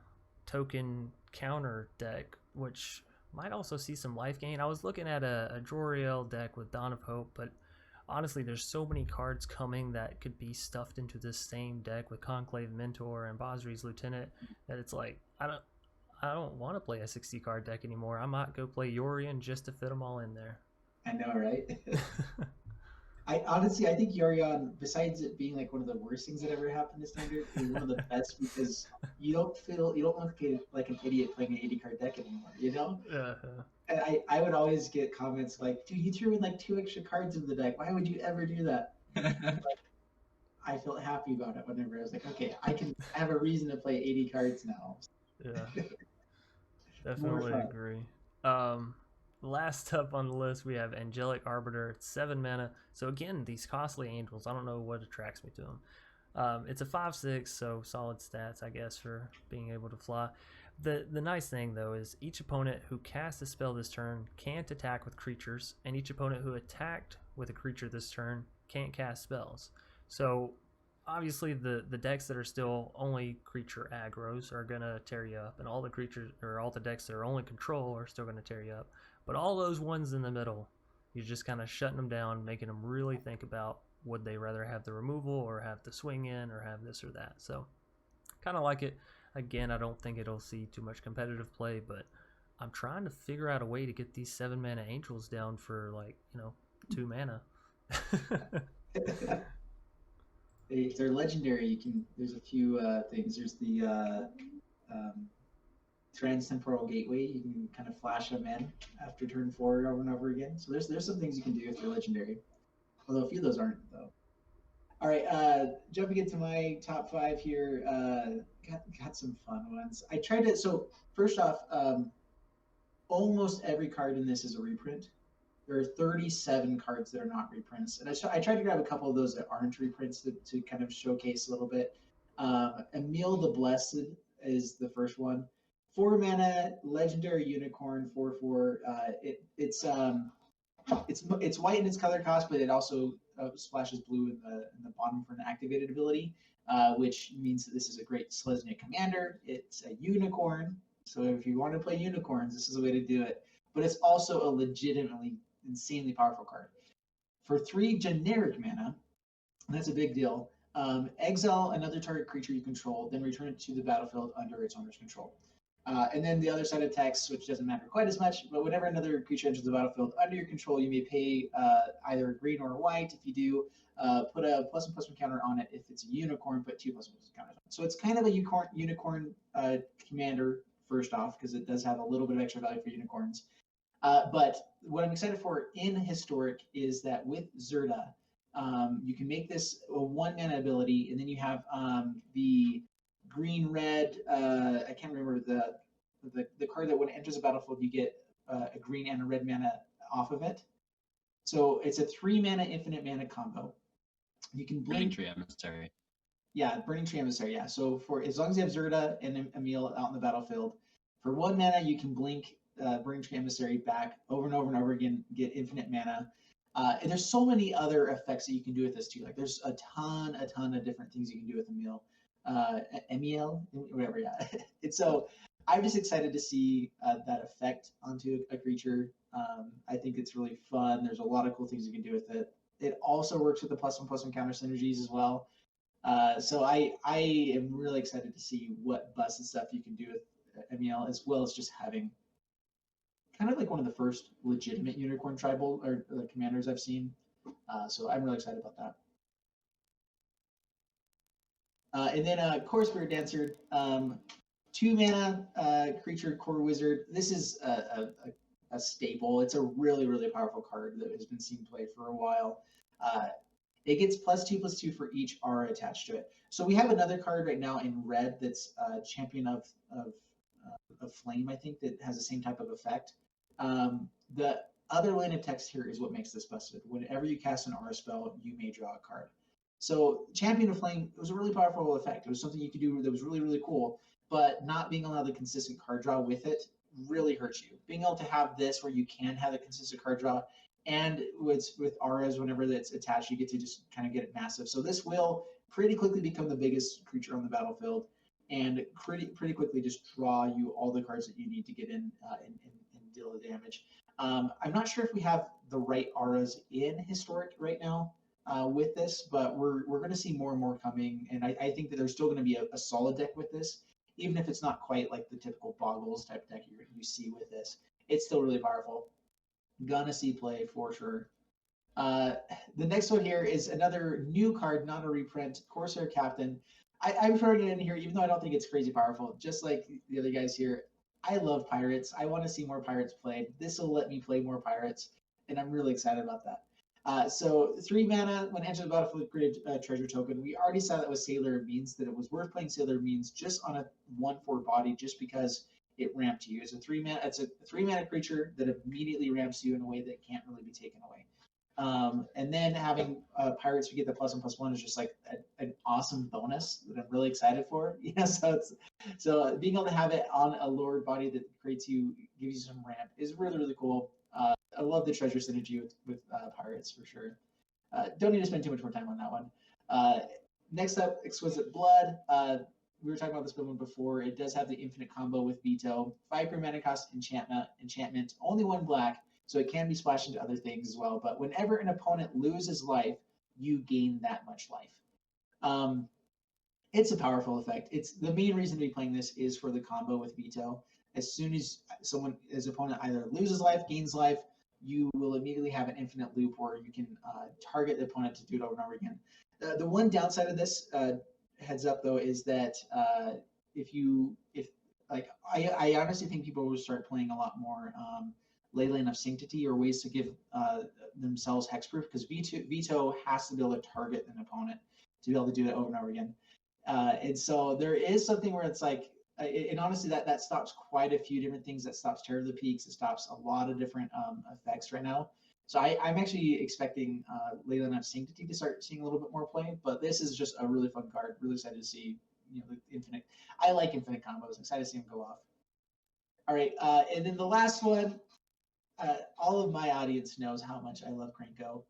A: token counter deck, which might also see some life gain. I was looking at a Joriel deck with Dawn of Hope, but honestly, there's so many cards coming that could be stuffed into this same deck with Conclave Mentor and Basri's Lieutenant that it's like, I don't want to play a 60 card deck anymore. I might go play Yorion just to fit them all in there.
B: I know, right? I think Yorion, besides it being like one of the worst things that ever happened to Standard, is one of the best because you don't look like an idiot playing an 80 card deck anymore, you know?
A: Uh-huh.
B: And I would always get comments like, dude, you threw in like 2 extra cards in the deck. Why would you ever do that? Like, I felt happy about it whenever I was like, okay, I have a reason to play 80 cards now.
A: Yeah,
B: More
A: definitely
B: fun.
A: agree. Last up on the list, we have Angelic Arbiter. It's 7 mana. So again, these costly angels, I don't know what attracts me to them. It's a 5/6, so solid stats, I guess, for being able to fly. The nice thing, though, is each opponent who casts a spell this turn can't attack with creatures, and each opponent who attacked with a creature this turn can't cast spells. So obviously the decks that are still only creature aggros are gonna tear you up, and all the creatures or all the decks that are only control are still gonna tear you up. But all those ones in the middle, you're just kind of shutting them down, making them really think about would they rather have the removal or have the swing in or have this or that. So kind of like it. Again, I don't think it'll see too much competitive play, but I'm trying to figure out a way to get these 7 mana angels down for, like, 2 mana.
B: If they're legendary, there's a few things. There's the Transtemporal Gateway. You can kind of flash them in after turn 4 over and over again. So there's some things you can do if they're legendary. Although a few of those aren't, though. All right, jumping into my top 5 here. Got some fun ones. I tried to. So first off, almost every card in this is a reprint. There are 37 cards that are not reprints, and I tried to grab a couple of those that aren't reprints to kind of showcase a little bit. Emil the Blessed is the first one. 4 mana, legendary unicorn, 4/4. It's white in its color cost, but it also splashes blue in the bottom for an activated ability, which means that this is a great Selesnya commander. It's a unicorn, so if you want to play unicorns, this is the way to do it. But it's also a legitimately insanely powerful card. For 3 generic mana, and that's a big deal. Exile another target creature you control, then return it to the battlefield under its owner's control. And then the other side of text, which doesn't matter quite as much, but whenever another creature enters the battlefield under your control, you may pay either a green or a white. If you do, put a +1/+1 counter on it. If it's a unicorn, put 2 +1/+1 counters on it. So it's kind of a unicorn commander, first off, because it does have a little bit of extra value for unicorns. But what I'm excited for in Historic is that with Zerda, you can make this a 1 mana ability, and then you have the green-red. I can't remember the card that when it enters the battlefield, you get a green and a red mana off of it. So it's a 3 mana infinite mana combo. You can
C: Burning
B: blink.
C: Tree Emissary.
B: Yeah, Burning Tree Emissary. Yeah. So for as long as you have Zerda and Emil out in the battlefield, for 1 mana you can blink Burning Tree Emissary back over and over and over again, get infinite mana. And there's so many other effects that you can do with this too. Like there's a ton of different things you can do with Emil. Emil, whatever, yeah. And so I'm just excited to see that effect onto a creature. I think it's really fun. There's a lot of cool things you can do with it. It also works with the +1/+1 counter synergies as well. So I am really excited to see what busted stuff you can do with Emil, as well as just having kind of like one of the first legitimate unicorn tribal or commanders I've seen. So I'm really excited about that. And then Core Spirit Dancer, 2 mana creature core wizard. This is a staple. It's a really powerful card that has been seen play for a while. It gets +2/+2 for each aura attached to it. So we have another card right now in red that's Champion of Flame, I think, that has the same type of effect. The other line of text here is what makes this busted. Whenever you cast an aura spell, you may draw a card. So Champion of Flame, it was a really powerful effect. It was something you could do that was really cool, but not being allowed the consistent card draw with it really hurts you. Being able to have this where you can have a consistent card draw, and with auras, whenever that's attached, you get to just kind of get it massive. So this will pretty quickly become the biggest creature on the battlefield, and pretty quickly just draw you all the cards that you need to get in and deal the damage. I'm not sure if we have the right auras in Historic right now with this, but we're going to see more and more coming, and I think that there's still going to be a solid deck with this, even if it's not quite like the typical Boggles type deck you see with this. It's still really powerful. Gonna see play for sure. The next one here is another new card, not a reprint, Corsair Captain. I'm throwing it in here, even though I don't think it's crazy powerful. Just like the other guys here, I love pirates. I want to see more pirates played. This will let me play more pirates, and I'm really excited about that. So 3 mana when enters the battlefield, create a treasure token. We already saw that with Sailor Means that it was worth playing Sailor Means just on a 1/4 body, just because it ramped you. It's a 3 mana. It's a 3 mana creature that immediately ramps you in a way that can't really be taken away. And then having pirates, we get the +1/+1 is just like an awesome bonus that I'm really excited for. So being able to have it on a lowered body that gives you some ramp is really, really cool. I love the treasure synergy with pirates for sure. Don't need to spend too much more time on that one. Next up, Exquisite Blood. We were talking about this one before. It does have the infinite combo with Veto. 5 per mana cost enchantment, only 1 black, so it can be splashed into other things as well. But whenever an opponent loses life, you gain that much life. It's a powerful effect. It's the main reason to be playing this is for the combo with Veto. As soon as his opponent either loses life, gains life, you will immediately have an infinite loop where you can target the opponent to do it over and over again. The one downside of this, heads up though, is that I honestly think people will start playing a lot more Leyline of Sanctity or ways to give themselves hexproof, because Veto has to be able to target an opponent to be able to do it over and over again. And so there is something where it's like, and honestly, that stops quite a few different things. That stops Terror of the Peaks. It stops a lot of different effects right now. So I'm actually expecting Leyline of Sanctity to start seeing a little bit more play. But this is just a really fun card. Really excited to see, the infinite. I like infinite combos. Excited to see them go off. All right, and then the last one. All of my audience knows how much I love Krenko.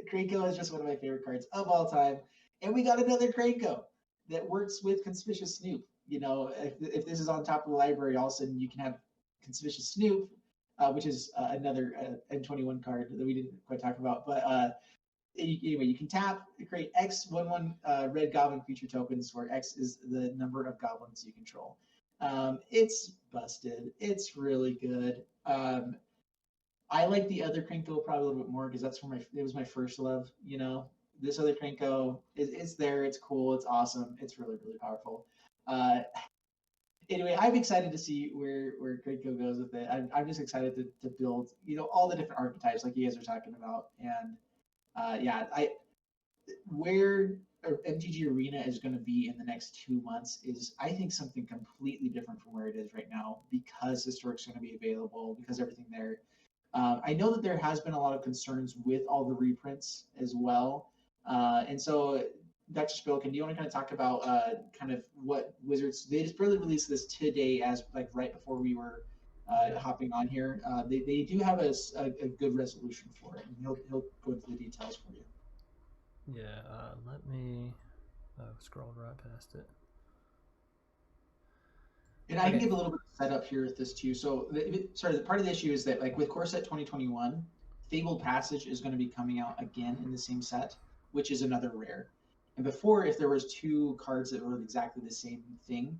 B: Krenko is just one of my favorite cards of all time. And we got another Krenko that works with Conspicuous Snoop. If this is on top of the library, all of a sudden you can have Conspicuous Snoop, which is another M21 card that we didn't quite talk about. But anyway, you can tap, create X 1/1 red goblin creature tokens, where X is the number of goblins you control. It's busted. It's really good. I like the other Krenko probably a little bit more because it was my first love. This other Krenko it's there. It's cool. It's awesome. It's really, really powerful. Anyway, I'm excited to see where Krenko goes with it. I'm just excited to build, all the different archetypes like you guys are talking about. And where MTG Arena is going to be in the next 2 months is, I think, something completely different from where it is right now, because Historic's going to be available, because everything there. I know that there has been a lot of concerns with all the reprints as well. And so, Dr. Spilkin, do you want to kind of talk about kind of what Wizards, they just really released this today, as like right before we were hopping on here. They do have a good resolution for it, and he'll go into the details for you.
A: Yeah, let me scroll right past it.
B: And I can give a little bit of setup here with this too. So, part of the issue is that, like with Corsair 2021, Fabled Passage is going to be coming out again in the same set, which is another rare. And before, if there was 2 cards that were exactly the same thing,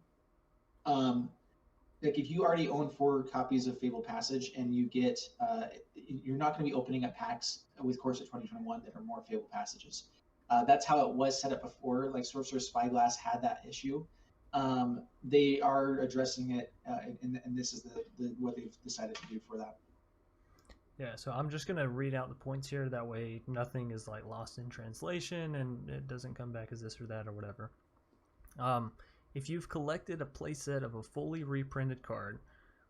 B: like if you already own 4 copies of Fabled Passage and you get, you're not going to be opening up packs with Corsair 2021 that are more Fabled Passages. That's how it was set up before. Like Sorcerer's Spyglass had that issue. They are addressing it, and this is what they've decided to do for that.
A: Yeah, so I'm just going to read out the points here. That way nothing is like lost in translation and it doesn't come back as this or that or whatever. If you've collected a playset of a fully reprinted card,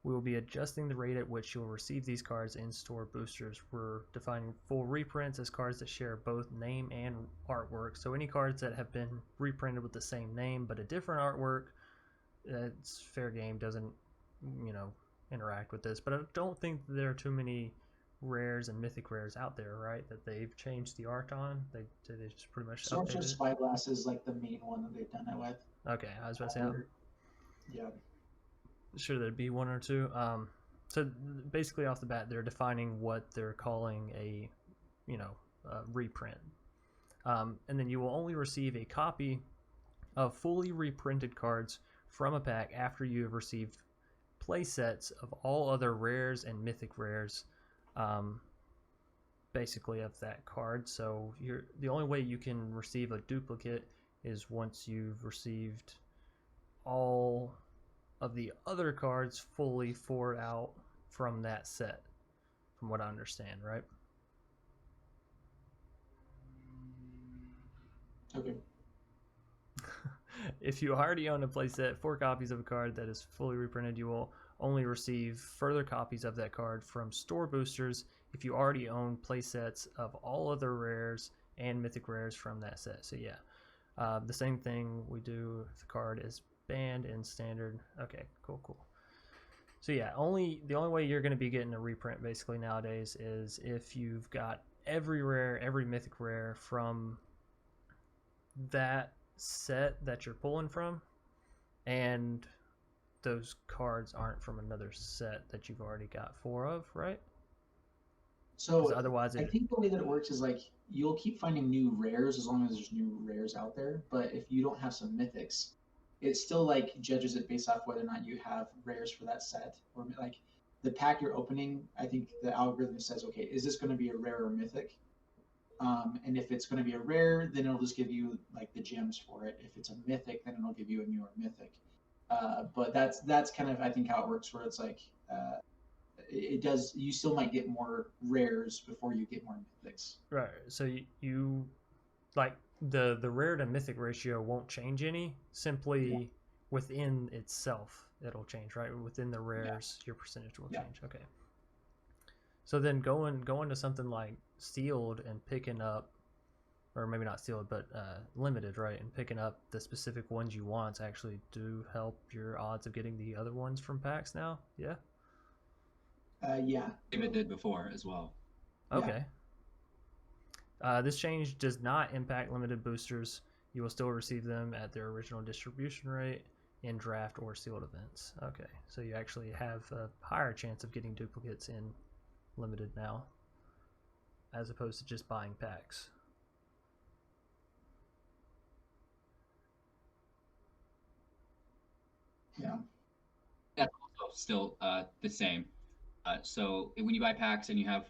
A: we will be adjusting the rate at which you'll receive these cards in store boosters. We're defining full reprints as cards that share both name and artwork. So any cards that have been reprinted with the same name but a different artwork, it's fair game, doesn't interact with this. But I don't think there are too many rares and mythic rares out there, right, that they've changed the art on. They just pretty much
B: Sorcerer's Spyglass is like the main one that they've done it with.
A: Okay, I was about to say,
B: yeah,
A: sure there'd be 1 or 2. So basically off the bat, they're defining what they're calling a reprint, and then you will only receive a copy of fully reprinted cards from a pack after you have received play sets of all other rares and mythic rares, basically of that card. So the only way you can receive a duplicate is once you've received all of the other cards fully poured out from that set, from what I understand, right?
B: Okay.
A: If you already own a playset, 4 copies of a card that is fully reprinted, you will only receive further copies of that card from store boosters if you already own playsets of all other rares and mythic rares from that set. So yeah, the same thing we do if the card is banned in standard. Okay, cool. So yeah, the only way you're going to be getting a reprint basically nowadays is if you've got every rare, every mythic rare from that set that you're pulling from, and those cards aren't from another set that you've already got 4 of, right?
B: So
A: 'Cause otherwise
B: I think the way that it works is like you'll keep finding new rares as long as there's new rares out there. But if you don't have some mythics, it still like judges it based off whether or not you have rares for that set, or like the pack you're opening. I think the algorithm says, okay, is this going to be a rare or mythic? And if it's going to be a rare, then it'll just give you like the gems for it. If it's a mythic, then it'll give you a newer mythic. But that's kind of I think how it works, where it's like it does. You still might get more rares before you get more mythics.
A: right. So you like the rare to mythic ratio won't change any. Simply within itself, it'll change, right? Within the rares, your percentage will change. Okay. So then going to something like sealed and picking up, or maybe not sealed, but limited, right? And picking up the specific ones you want actually do help your odds of getting the other ones from packs now. Yeah.
B: Yeah.
C: If it did before as well.
A: Okay. This change does not impact limited boosters. You will still receive them at their original distribution rate in draft or sealed events. Okay, so you actually have a higher chance of getting duplicates in limited now, as opposed to just buying packs.
B: Yeah.
C: That's also still the same. So when you buy packs and you have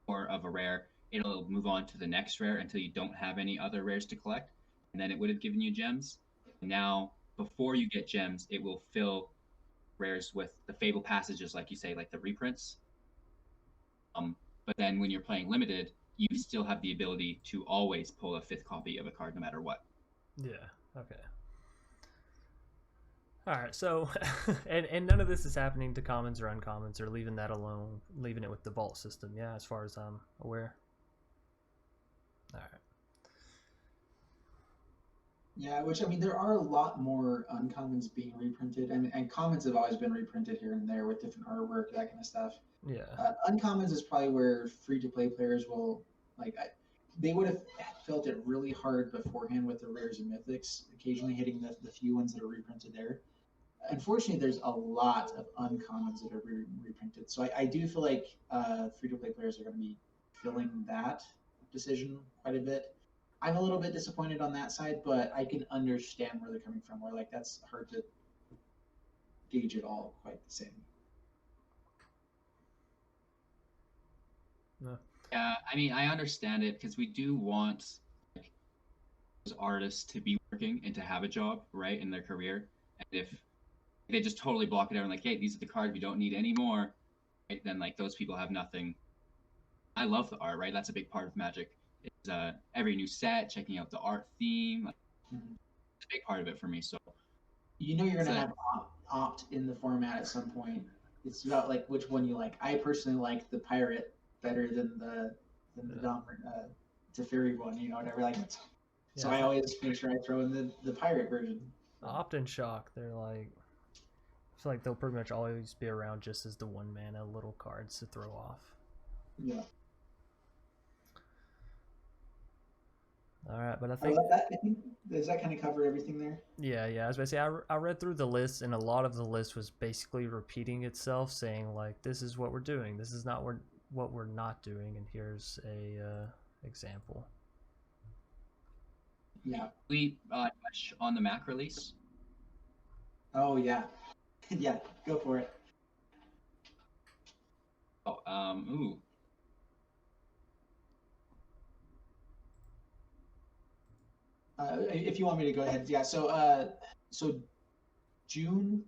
C: 4 of a rare, it'll move on to the next rare until you don't have any other rares to collect, and then it would have given you gems. Now, before you get gems, it will fill rares with the Fable passages, like you say, like the reprints. But then when you're playing limited, you still have the ability to always pull a 5th copy of a card no matter what.
A: Yeah. Okay. All right. So, and none of this is happening to commons or uncommons, or leaving that alone, leaving it with the vault system. Yeah, as far as I'm aware. All right.
B: Yeah, which I mean, there are a lot more uncommons being reprinted, and commons have always been reprinted here and there with different artwork, that kind of stuff.
A: Yeah.
B: Uncommons is probably where free-to-play players will they would have felt it really hard beforehand with the rares and mythics, occasionally hitting the few ones that are reprinted there. Unfortunately, there's a lot of uncommons that are reprinted, so I do feel like free-to-play players are going to be filling that decision quite a bit. I'm a little bit disappointed on that side, but I can understand where they're coming from. Where like that's hard to gauge it all quite the same.
A: No.
C: Yeah, I mean, I understand it because we do want those artists to be working and to have a job, right, in their career. And if they just totally block it out and like, hey, these are the cards we don't need anymore, right, then like those people have nothing. I love the art, right? That's a big part of Magic. It's every new set, checking out the art theme. Like, it's a big part of it for me. So
B: you know you're gonna have opt in the format at some point. It's about like which one you like. I personally like the pirate better than the Teferi one. You know, whatever. Like, so I always make sure I throw in the pirate version.
A: Opt and shock. They're like, I feel like they'll pretty much always be around just as the 1 mana little cards to throw off.
B: Yeah.
A: All right, but I think
B: does that kind of cover everything there?
A: Yeah. I was about to say I read through the list, and a lot of the list was basically repeating itself, saying like, "This is what we're doing. This is not what we're not doing," and here's a example.
B: Yeah.
C: We touch on the Mac release.
B: Oh yeah, yeah. Go for it.
C: Oh, ooh.
B: If you want me to go ahead, yeah. So June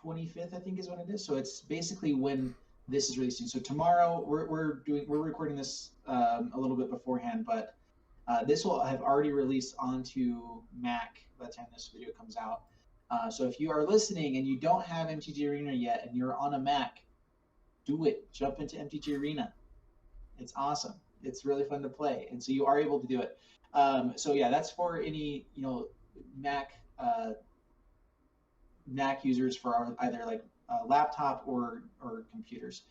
B: 25th, I think, is when it is. So it's basically when this is releasing. So tomorrow, we're recording this a little bit beforehand, but This will have already released onto Mac by the time this video comes out. So if you are listening and you don't have MTG Arena yet and you're on a Mac, do it. Jump into MTG Arena. It's awesome. It's really fun to play, and so you are able to do it. So yeah, that's for any Mac users for either like laptop or computers.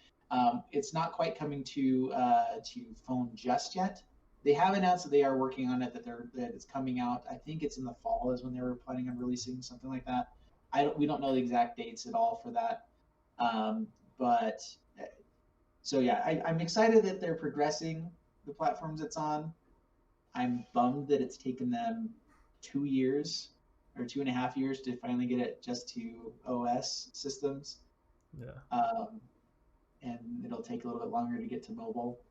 B: It's not quite coming to phone just yet. They have announced that they are working on it, that it's coming out. I think it's in the fall is when they were planning on releasing something like that. We don't know the exact dates at all for that. But so yeah, I'm excited that they're progressing the platforms it's on. I'm bummed that it's taken them 2 years or 2.5 years to finally get it just to OS systems.
A: Yeah.
B: And it'll take a little bit longer to get to mobile.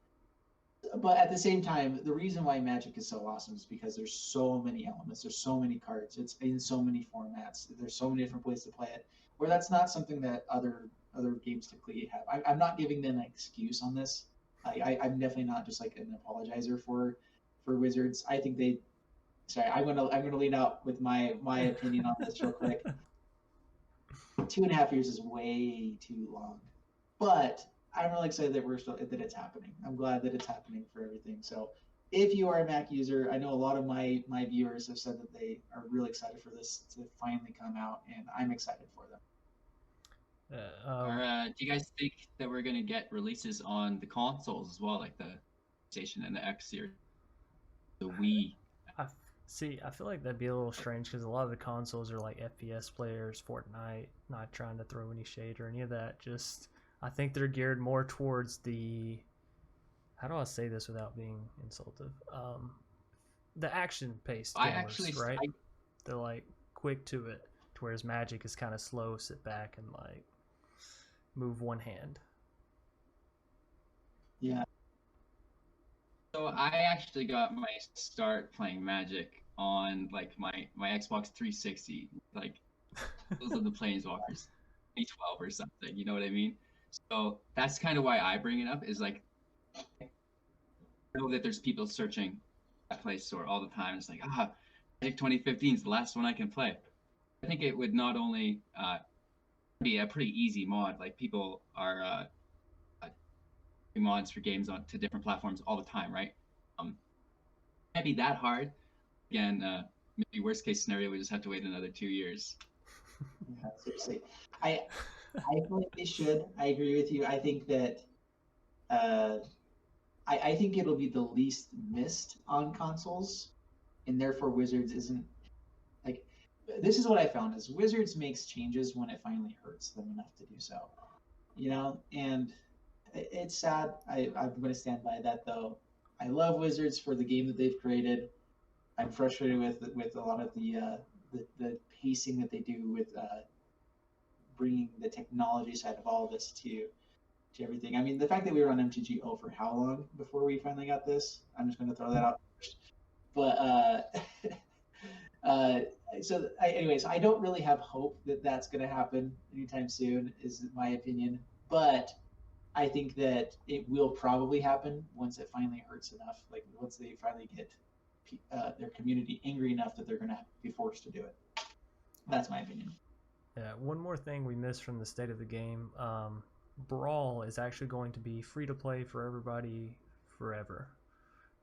B: But at the same time, the reason why Magic is so awesome is because there's so many elements, there's so many cards, it's in so many formats, there's so many different ways to play it, where that's not something that other games typically have. I'm not giving them an excuse on this. I'm definitely not just like an apologizer for Wizards. I think they. Sorry, I'm gonna lean out with my opinion on this real quick. 2.5 years is way too long, but I'm really excited that it's happening. I'm glad that it's happening for everything. So if you are a Mac user, I know a lot of my viewers have said that they are really excited for this to finally come out, and I'm excited for them.
C: Do you guys think that we're gonna get releases on the consoles as well, like the PlayStation and the X series, the Wii?
A: I feel like that'd be a little strange because a lot of the consoles are like FPS players, Fortnite. Not trying to throw any shade or any of that. Just I think they're geared more towards the. How do I say this without being insultive? The action-paced gamers, right? They're like quick to it, whereas Magic is kind of slow, sit back and like move one hand.
B: Yeah.
C: So I actually got my start playing Magic on like my Xbox 360, like those are the Planeswalkers, 2012 or something. You know what I mean? So that's kind of why I bring it up. Is like I know that there's people searching that Play Store all the time. It's like Magic 2015 is the last one I can play. I think it would not only be a pretty easy mod. Like people are mods for games to different platforms all the time, right? Can't be that hard. Again, maybe worst case scenario, we just have to wait another 2 years.
B: Yeah, seriously, I feel like they should. I agree with you. I think that I think it'll be the least missed on consoles, and therefore Wizards isn't like. This is what I found is Wizards makes changes when it finally hurts them enough to do so, and it's sad. I'm going to stand by that though. I love Wizards for the game that they've created. I'm frustrated with a lot of the pacing that they do with bringing the technology side of all of this to everything. I mean, the fact that we were on MTG for how long before we finally got this? I'm just going to throw that out first. But anyways, I don't really have hope that that's going to happen anytime soon, is my opinion. But I think that it will probably happen once it finally hurts enough. Like once they finally get their community angry enough that they're going to be forced to do it. That's my opinion.
A: Yeah. One more thing we missed from the state of the game. Brawl is actually going to be free to play for everybody forever.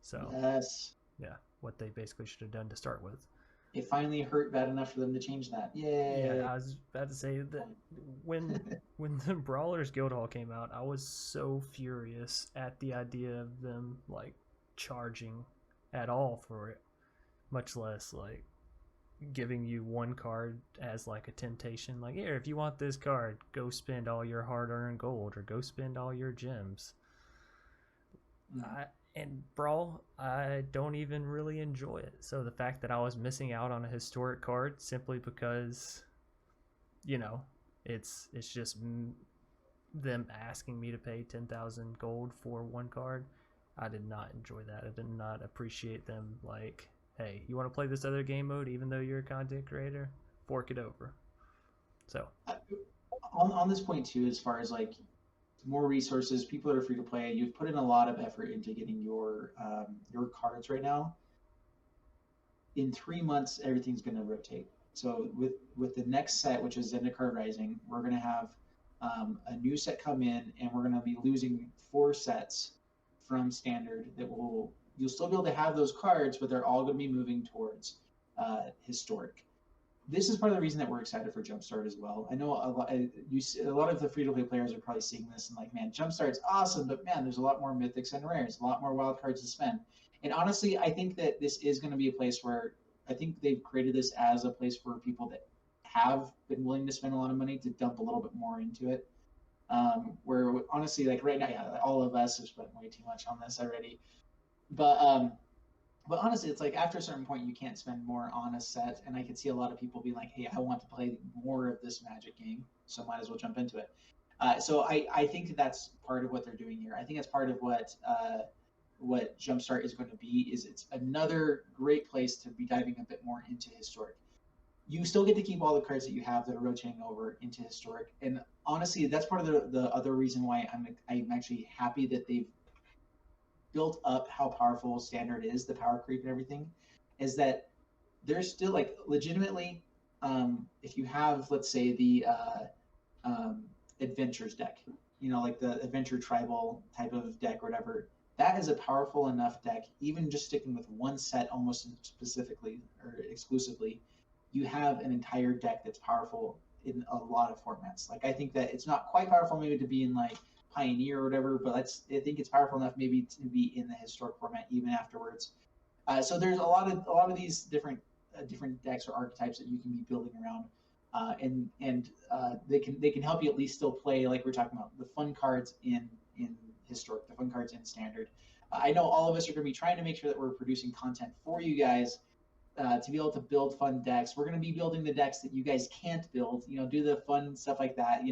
A: So
B: yes.
A: Yeah, what they basically should have done to start with.
B: It finally hurt bad enough for them to change that. Yay!
A: Yeah, I was about to say that when the Brawlers Guildhall came out, I was so furious at the idea of them like charging at all for it, much less like giving you one card as like a temptation. Like, here, if you want this card, go spend all your hard-earned gold or go spend all your gems. And Brawl, I don't even really enjoy it. So the fact that I was missing out on a historic card simply because, it's just them asking me to pay 10,000 gold for one card, I did not enjoy that. I did not appreciate them like, hey, you want to play this other game mode even though you're a content creator? Fork it over. So
B: on this point too, as far as like more resources, people that are free to play, you've put in a lot of effort into getting your cards right now. in 3 months, everything's going to rotate. So with the next set, which is Zendikar Rising, we're going to have a new set come in, and we're going to be losing 4 sets from standard that you'll still be able to have those cards, but they're all going to be moving towards historic. This is part of the reason that we're excited for Jumpstart as well. I know a lot of the free-to-play players are probably seeing this and like, man, Jumpstart's awesome, but man, there's a lot more mythics and rares, a lot more wild cards to spend. And honestly, I think that this is going to be a place where I think they've created this as a place for people that have been willing to spend a lot of money to dump a little bit more into it. Where honestly, like right now, yeah, all of us have spent way too much on this already. But honestly, it's like after a certain point, you can't spend more on a set. And I could see a lot of people be like, hey, I want to play more of this Magic game, so might as well jump into it. So I think that's part of what they're doing here. I think that's part of what Jumpstart is going to be. Is it's another great place to be diving a bit more into historic. You still get to keep all the cards that you have that are rotating over into historic. And honestly, that's part of the other reason why I'm actually happy that they've built up how powerful standard is, the power creep and everything, is that there's still like legitimately, if you have, let's say, the adventures deck, like the adventure tribal type of deck or whatever, that is a powerful enough deck. Even just sticking with one set almost specifically or exclusively, you have an entire deck that's powerful in a lot of formats. Like I think that it's not quite powerful maybe to be in like Pioneer or whatever, but I think it's powerful enough maybe to be in the historic format even afterwards. So there's a lot of these different decks or archetypes that you can be building around, and they can help you at least still play, like we're talking about, the fun cards in historic, the fun cards in standard. I know all of us are going to be trying to make sure that we're producing content for you guys to be able to build fun decks. We're going to be building the decks that you guys can't build. Do the fun stuff like that.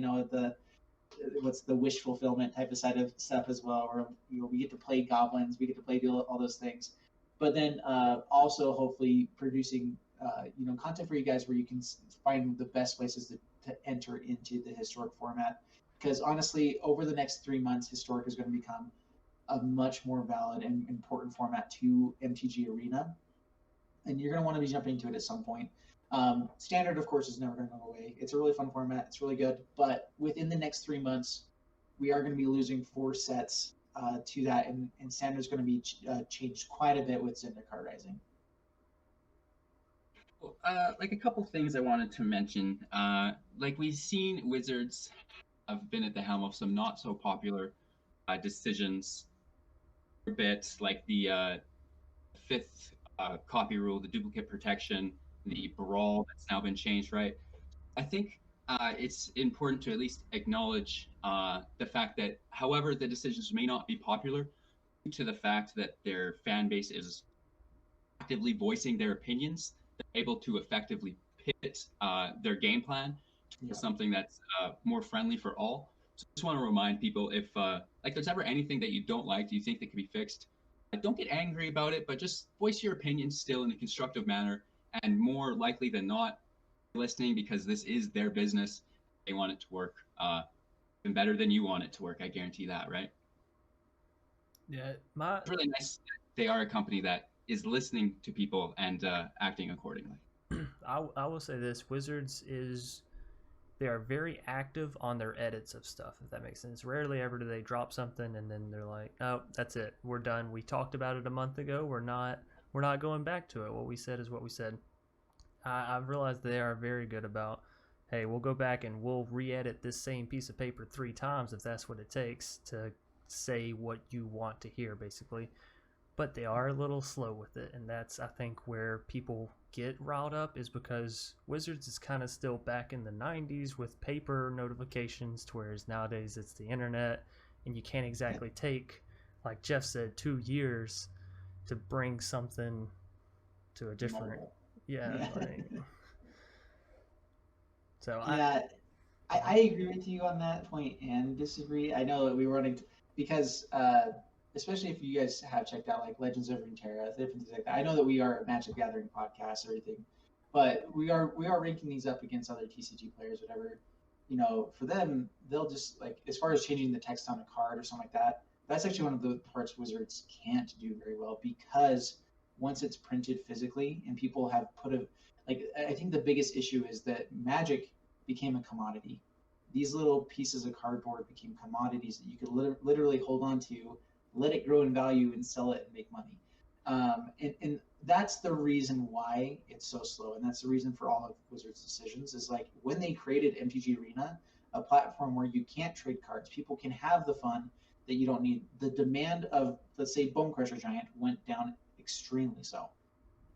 B: What's the wish fulfillment type of side of stuff as well, where we get to play goblins, we get to play all those things, but then also hopefully producing content for you guys where you can find the best places to enter into the historic format. Because honestly, over the next 3 months, historic is going to become a much more valid and important format to MTG Arena, and you're going to want to be jumping into it at some point. Standard, of course, is never going to go away. It's a really fun format. It's really good. But within the next 3 months, we are going to be losing 4 sets to that, and Standard is going to be changed quite a bit with Zendikar Rising.
C: Like a couple things I wanted to mention. Like we've seen Wizards have been at the helm of some not so popular decisions a bit, like the 5th copy rule, the duplicate protection, the brawl that's now been changed, right? I think it's important to at least acknowledge the fact that, however, the decisions may not be popular, due to the fact that their fan base is actively voicing their opinions, they're able to effectively pivot their game plan to something that's more friendly for all. So I just want to remind people, if like there's ever anything that you don't like, do you think that could be fixed, don't get angry about it, but just voice your opinion still in a constructive manner. And more likely than not, listening, because this is their business. They want it to work even better than you want it to work. I guarantee that, right?
A: Yeah,
C: it's really nice that they are a company that is listening to people and acting accordingly.
A: I will say this: Wizards they are very active on their edits of stuff, if that makes sense. Rarely ever do they drop something and then they're like, oh, that's it, we're done. We talked about it a month ago. We're not going back to it. What we said is what we said. I've realized they are very good about, hey, we'll go back and we'll re-edit this same piece of paper 3 times if that's what it takes to say what you want to hear, basically. But they are a little slow with it, and that's, I think, where people get riled up, is because Wizards is kind of still back in the 90s with paper notifications, whereas nowadays it's the internet, and you can't exactly take, like Jeff said, 2 years to bring something to a different... So
B: I agree with you on that point and disagree. I know that we were running because especially if you guys have checked out like Legends of Runeterra, different things like that. I know that we are a Magic Gathering podcast or everything, but we are ranking these up against other TCG players, whatever. For them, they'll just, like, as far as changing the text on a card or something like that, that's actually one of the parts Wizards can't do very well, because once it's printed physically and people have put I think the biggest issue is that Magic became a commodity. These little pieces of cardboard became commodities that you could literally hold on to, let it grow in value, and sell it and make money. And that's the reason why it's so slow. And that's the reason for all of Wizards' decisions is like when they created MTG Arena, a platform where you can't trade cards, people can have the fun that you don't need. The demand of, let's say, Bone Crusher Giant went down extremely so.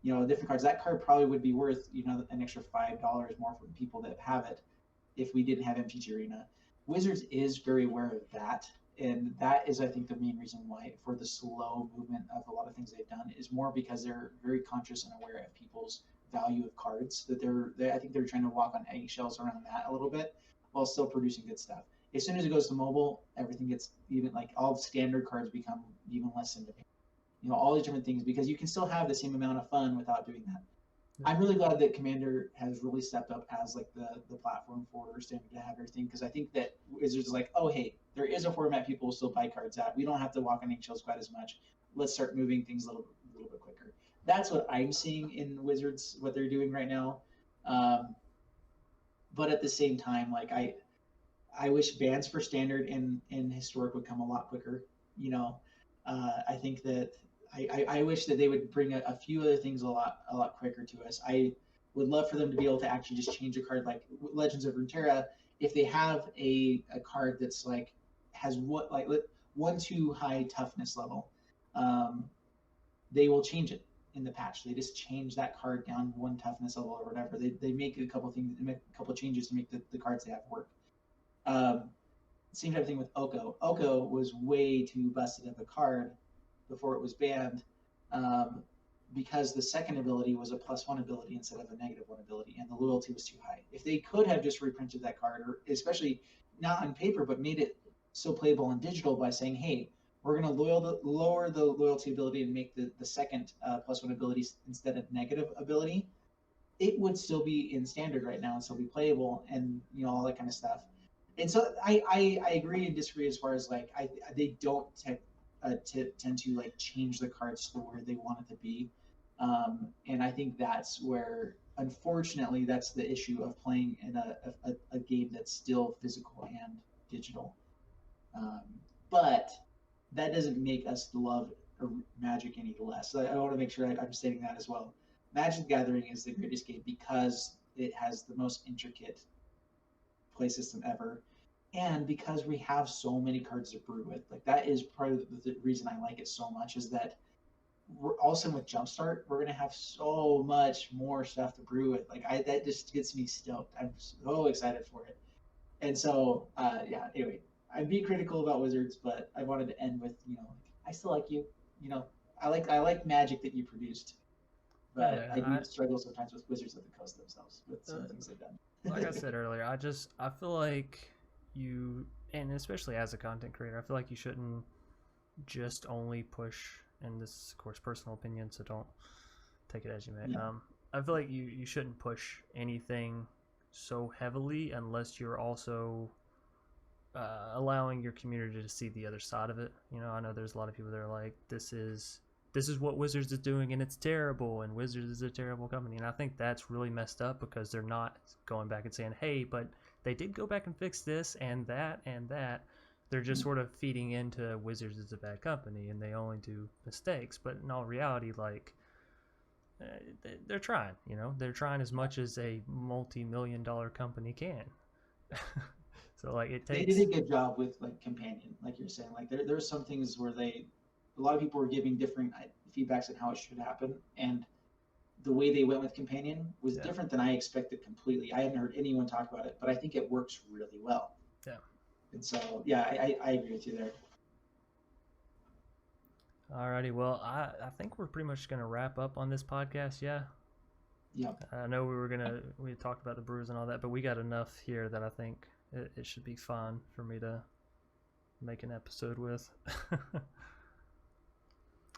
B: Different cards, that card probably would be worth, an extra $5 more for the people that have it if we didn't have MTG Arena. Wizards is very aware of that. And that is, I think, the main reason why for the slow movement of a lot of things they've done is more because they're very conscious and aware of people's value of cards. That I think they're trying to walk on eggshells around that a little bit while still producing good stuff. As soon as it goes to mobile, everything gets even, like all the standard cards become even less in demand. All these different things, because you can still have the same amount of fun without doing that. I'm really glad that Commander has really stepped up as like the platform for standard to have everything, because I think that Wizards is like, oh hey, there is a format people will still buy cards at. We don't have to walk on eggshells quite as much. Let's start moving things a little bit quicker. That's what I'm seeing in Wizards, what they're doing right now. But at the same time, like I wish bans for standard and historic would come a lot quicker. I think that I wish that they would bring a few other things a lot quicker to us. I would love for them to be able to actually just change a card like Legends of Runeterra. If they have a card that's like has one too high toughness level, they will change it in the patch. They just change that card down one toughness level or whatever. They make a couple changes to make the cards they have work. Same type of thing with Oko. Oko was way too busted of a card before it was banned, because the second ability was a +1 ability instead of a -1 ability, and the loyalty was too high. If they could have just reprinted that card, or especially not on paper, but made it so playable on digital by saying, hey, we're going to lower the loyalty ability and make the second +1 ability instead of negative ability, it would still be in standard right now and still be playable, and all that kind of stuff. And so I agree and disagree as far as like they don't tend to like change the cards to where they want it to be, and I think that's where, unfortunately, that's the issue of playing in a game that's still physical and digital. But that doesn't make us love Magic any less. So I want to make sure I'm stating that as well. Magic the Gathering is the greatest game because it has the most intricate play system ever, and because we have so many cards to brew with. Like that is part of the reason I like it so much, is that we're also with Jumpstart, we're gonna have so much more stuff to brew with. Like that just gets me stoked. I'm so excited for it. And so anyway, I'd be critical about Wizards, but I wanted to end with, I still like you. I like Magic that you produced, but I do struggle sometimes with Wizards of the Coast themselves with some things they've done.
A: Like I said earlier, I feel like you, and especially as a content creator, I feel like you shouldn't just only push, and this is of course personal opinion, so don't take it as you may. Yeah. I feel like you shouldn't push anything so heavily unless you're also allowing your community to see the other side of it. I know there's a lot of people that are like, this is what Wizards is doing and it's terrible, and Wizards is a terrible company. And I think that's really messed up, because they're not going back and saying, hey, but they did go back and fix this and that and that. They're just sort of feeding into Wizards is a bad company and they only do mistakes. But in all reality, like, they're trying, they're trying as much as a multi-million-dollar company can. So like it takes.
B: They did a good job with like Companion, like you're saying. Like there's some things where a lot of people were giving different feedbacks on how it should happen, and the way they went with Companion was different than I expected completely. I haven't heard anyone talk about it, but I think it works really well.
A: Yeah.
B: And so I agree with you there.
A: Alrighty, well, I think we're pretty much gonna wrap up on this podcast. Yeah. I know we talked about the brews and all that, but we got enough here that I think it should be fun for me to make an episode with.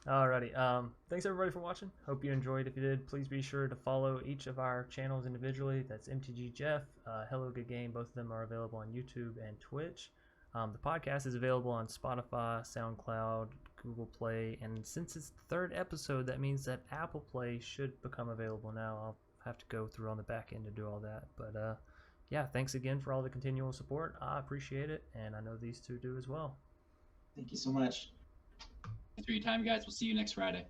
A: Alrighty, thanks everybody for watching. Hope you enjoyed. If you did, please be sure to follow each of our channels individually. That's MTG Jeff, HelloGoodGame. Both of them are available on YouTube and Twitch. The podcast is available on Spotify, SoundCloud, Google Play, and since it's the third episode, that means that Apple Play should become available now. I'll have to go through on the back end to do all that. But yeah, thanks again for all the continual support. I appreciate it, and I know these two do as well.
B: Thank you so much.
C: Thanks for your time, guys. We'll see you next Friday.